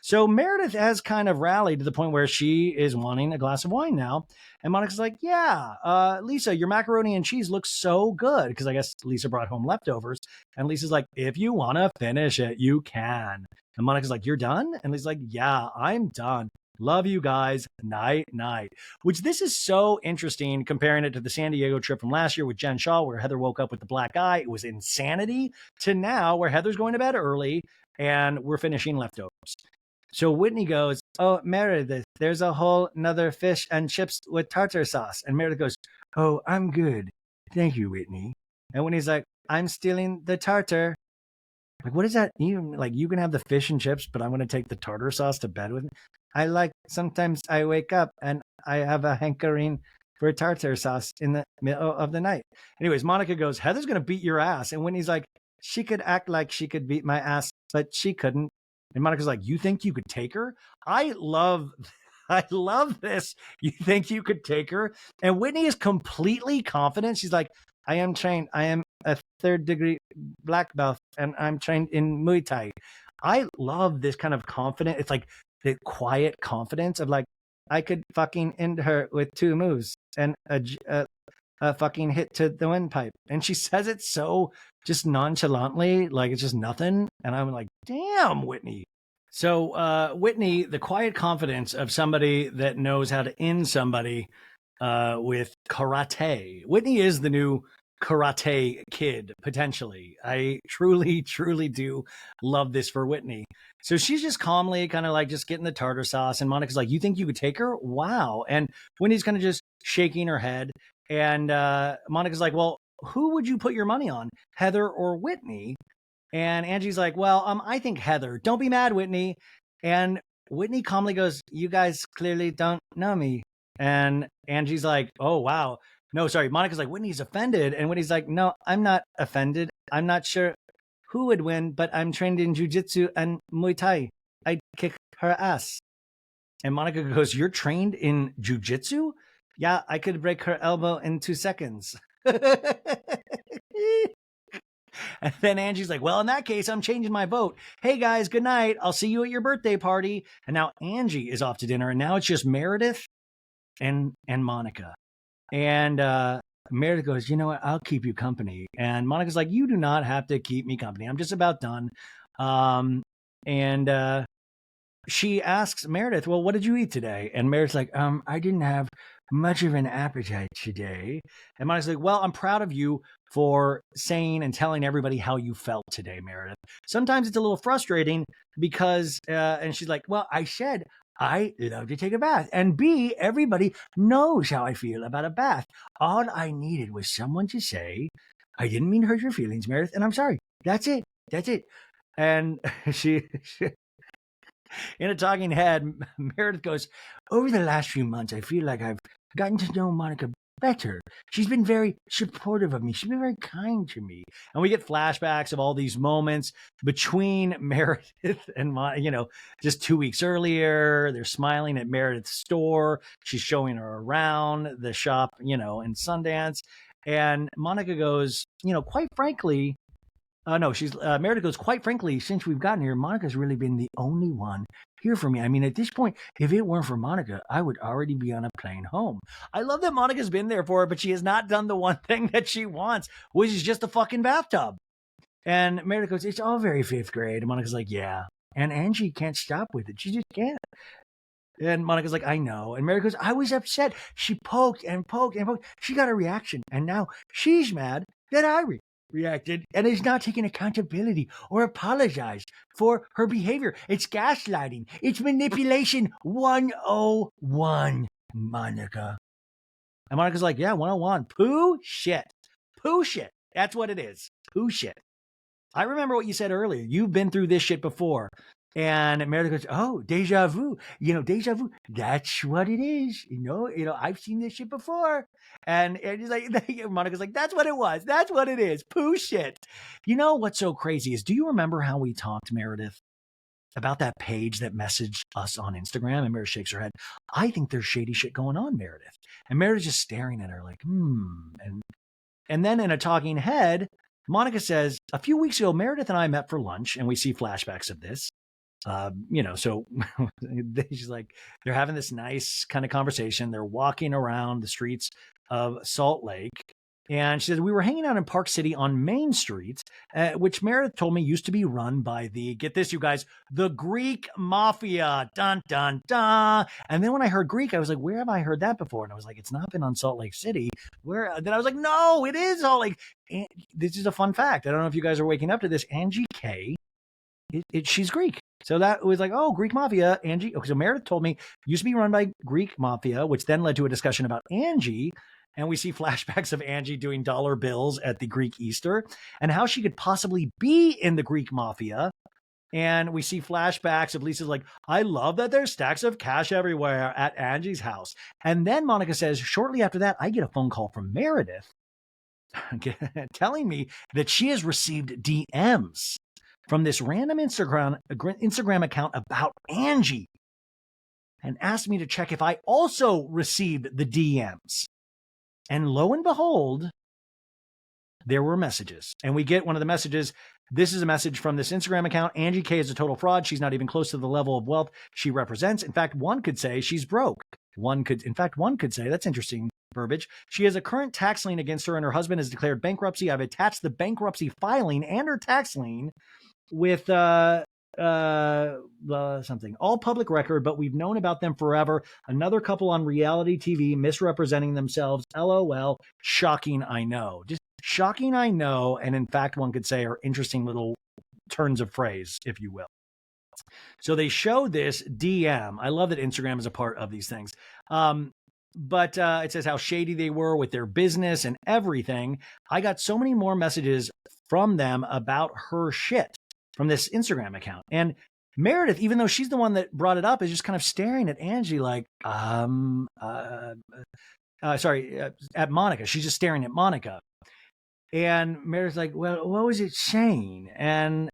So Meredith has kind of rallied to the point where she is wanting a glass of wine now. And Monica's like, yeah, Lisa, your macaroni and cheese looks so good. Because I guess Lisa brought home leftovers. And Lisa's like, if you want to finish it, you can. And Monica's like, you're done? And Lisa's like, yeah, I'm done. Love you guys. Night, night. Which this is so interesting comparing it to the San Diego trip from last year with Jen Shaw, where Heather woke up with the black eye. It was insanity, to now where Heather's going to bed early and we're finishing leftovers. So Whitney goes, oh, Meredith, there's a whole nother fish and chips with tartar sauce. And Meredith goes, oh, I'm good. Thank you, Whitney. And Whitney's like, I'm stealing the tartar. Like, what is that even? Like, you can have the fish and chips, but I'm going to take the tartar sauce to bed with me. Sometimes I wake up and I have a hankering for tartar sauce in the middle of the night. Anyways, Monica goes, Heather's going to beat your ass. And Whitney's like, she could act like she could beat my ass, but she couldn't. And Monica's like, you think you could take her? I love this. You think you could take her? And Whitney is completely confident. She's like, I am trained. I am a 3rd degree black belt and I'm trained in Muay Thai. I love this kind of confident. It's like the quiet confidence of like, I could fucking end her with 2 moves and a fucking hit to the windpipe. And she says it so just nonchalantly, like it's just nothing. And I'm like, damn, Whitney. So Whitney, the quiet confidence of somebody that knows how to end somebody with karate. Whitney is the new karate kid, potentially. I truly, truly do love this for Whitney. So she's just calmly kind of like just getting the tartar sauce. And Monica's like, you think you could take her? Wow. And Whitney's kind of just shaking her head. And Monica's like, well, who would you put your money on, Heather or Whitney? And Angie's like, well, I think Heather. Don't be mad, Whitney. And Whitney calmly goes, you guys clearly don't know me. And Angie's like, oh, wow. No, sorry. Monica's like, Whitney's offended. And Whitney's like, no, I'm not offended. I'm not sure who would win, but I'm trained in jujitsu and Muay Thai. I'd kick her ass. And Monica goes, you're trained in jujitsu? Yeah, I could break her elbow in 2 seconds. And then Angie's like, well, in that case, I'm changing my vote. Hey, guys, good night. I'll see you at your birthday party. And now Angie is off to dinner. And now it's just Meredith and Monica. And Meredith goes, you know what? I'll keep you company. And Monica's like, you do not have to keep me company. I'm just about done. And she asks Meredith, well, what did you eat today? And Meredith's like, I didn't have much of an appetite today. And Monica's like, well, I'm proud of you for saying and telling everybody how you felt today, Meredith. Sometimes it's a little frustrating because, and she's like, well, I said, I love to take a bath. And B, everybody knows how I feel about a bath. All I needed was someone to say, I didn't mean to hurt your feelings, Meredith, and I'm sorry. That's it. That's it. And she In a talking head, Meredith goes, over the last few months, I feel like I've gotten to know Monica better. She's been very supportive of me. She's been very kind to me. And we get flashbacks of all these moments between Meredith and just 2 weeks earlier. They're smiling at Meredith's store. She's showing her around the shop, in Sundance. And Monica goes, quite frankly, Meredith goes, quite frankly, since we've gotten here, Monica's really been the only one here for me. I mean, at this point, if it weren't for Monica, I would already be on a plane home. I love that Monica's been there for her, but she has not done the one thing that she wants, which is just a fucking bathtub. And Meredith goes, it's all very fifth grade. And Monica's like, yeah. And Angie can't stop with it. She just can't. And Monica's like, I know. And Meredith goes, I was upset. She poked and poked and poked. She got a reaction. And now she's mad that I reacted and is not taking accountability or apologized for her behavior. It's gaslighting. It's manipulation 101, Monica. And Monica's like, yeah, 101. Poo shit. Poo shit. That's what it is. Poo shit. I remember what you said earlier. You've been through this shit before. And Meredith goes, oh, deja vu. Deja vu. That's what it is. I've seen this shit before. And he's like, Monica's like, that's what it was. That's what it is. Poo shit. You know what's so crazy is, do you remember how we talked, Meredith, about that page that messaged us on Instagram? And Meredith shakes her head. I think there's shady shit going on, Meredith. And Meredith's just staring at her like, And then in a talking head, Monica says, a few weeks ago, Meredith and I met for lunch, and we see flashbacks of this. So she's like, they're having this nice kind of conversation. They're walking around the streets of Salt Lake. And she says, we were hanging out in Park City on Main Street, which Meredith told me used to be run by get this, you guys, the Greek mafia. Dun, dun, dun. And then when I heard Greek, I was like, where have I heard that before? And I was like, it's not been on Salt Lake City. Then I was like, no, it is Salt Lake. And this is a fun fact. I don't know if you guys are waking up to this. Angie K, she's Greek. So that was like, oh, Greek mafia, Angie. Okay, so Meredith told me used to be run by Greek mafia, which then led to a discussion about Angie. And we see flashbacks of Angie doing dollar bills at the Greek Easter and how she could possibly be in the Greek mafia. And we see flashbacks of Lisa's like, I love that there's stacks of cash everywhere at Angie's house. And then Monica says, shortly after that, I get a phone call from Meredith telling me that she has received DMs from this random Instagram account about Angie and asked me to check if I also received the DMs. And lo and behold, there were messages. And we get one of the messages. This is a message from this Instagram account. Angie K is a total fraud. She's not even close to the level of wealth she represents. In fact, one could say she's broke. One could say, that's interesting verbiage. She has a current tax lien against her and her husband has declared bankruptcy. I've attached the bankruptcy filing and her tax lien with something, all public record, but we've known about them forever. Another couple on reality TV misrepresenting themselves. LOL. Shocking, I know. Just shocking, I know. And in fact, one could say are interesting little turns of phrase, if you will. So they show this DM. I love that Instagram is a part of these things. But it says how shady they were with their business and everything. I got so many more messages from them about her shit from this Instagram account. And Meredith, even though she's the one that brought it up, is just kind of staring at Angie like, at Monica. She's just staring at Monica. And Meredith's like, well, what was it saying? And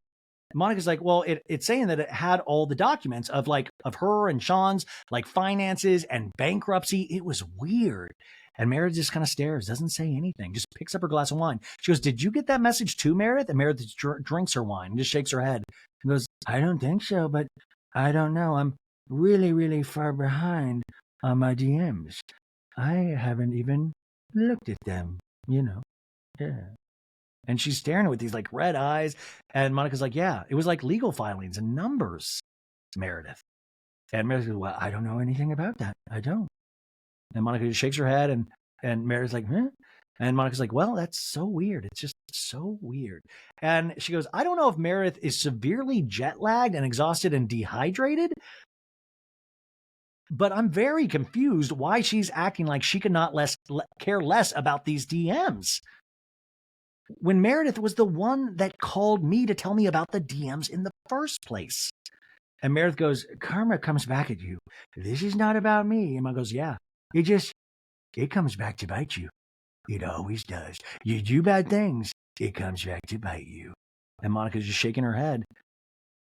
Monica's like, well, it's saying that it had all the documents of her and Sean's finances and bankruptcy. It was weird. And Meredith just kind of stares, doesn't say anything, just picks up her glass of wine. She goes, did you get that message too, Meredith? And Meredith drinks her wine and just shakes her head and goes, I don't think so, but I don't know. I'm really, really far behind on my DMs. I haven't even looked at them, Yeah. And she's staring with these red eyes. And Monica's like, yeah, it was legal filings and numbers, Meredith. And Meredith goes, well, I don't know anything about that. I don't. And Monica just shakes her head and Meredith's like, huh? And Monica's like, well, that's so weird. It's just so weird. And she goes, I don't know if Meredith is severely jet lagged and exhausted and dehydrated, but I'm very confused why she's acting like she could not care less about these DMs. When Meredith was the one that called me to tell me about the DMs in the first place. And Meredith goes, karma comes back at you. This is not about me. And Mom goes, yeah, it comes back to bite you. It always does. You do bad things, it comes back to bite you. And Monica's just shaking her head.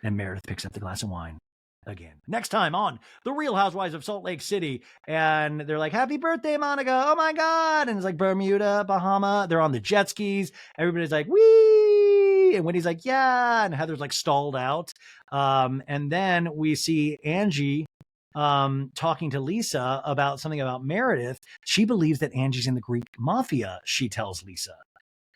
And Meredith picks up the glass of wine again. Next time on The Real Housewives of Salt Lake City. And they're like, happy birthday, Monica. Oh my God. And it's like Bermuda, Bahama. They're on the jet skis. Everybody's like, wee. And Wendy's like, yeah. And Heather's like stalled out. And then we see Angie talking to Lisa about something about Meredith. She believes that Angie's in the Greek mafia, she tells Lisa.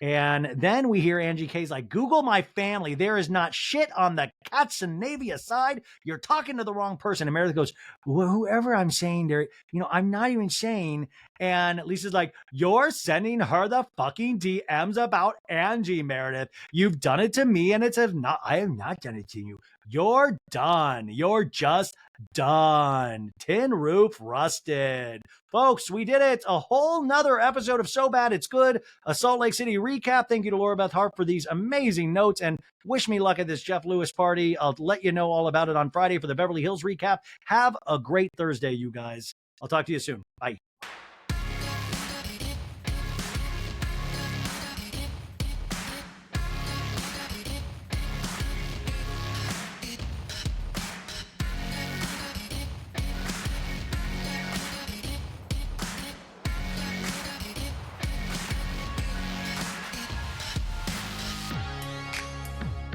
And then we hear Angie K's like, Google my family. There is not shit on the Katzenavia side. You're talking to the wrong person. And Meredith goes, well, whoever I'm saying there, I'm not even saying. And Lisa's like, you're sending her the fucking DMs about Angie, Meredith. You've done it to me, and I have not done it to you. You're done. You're just done. Tin roof rusted. Folks, we did it. A whole nother episode of So Bad It's Good, a Salt Lake City recap. Thank you to Laura Beth Harp for these amazing notes, and wish me luck at this Jeff Lewis party. I'll let you know all about it on Friday for the Beverly Hills recap. Have a great Thursday, you guys. I'll talk to you soon. Bye.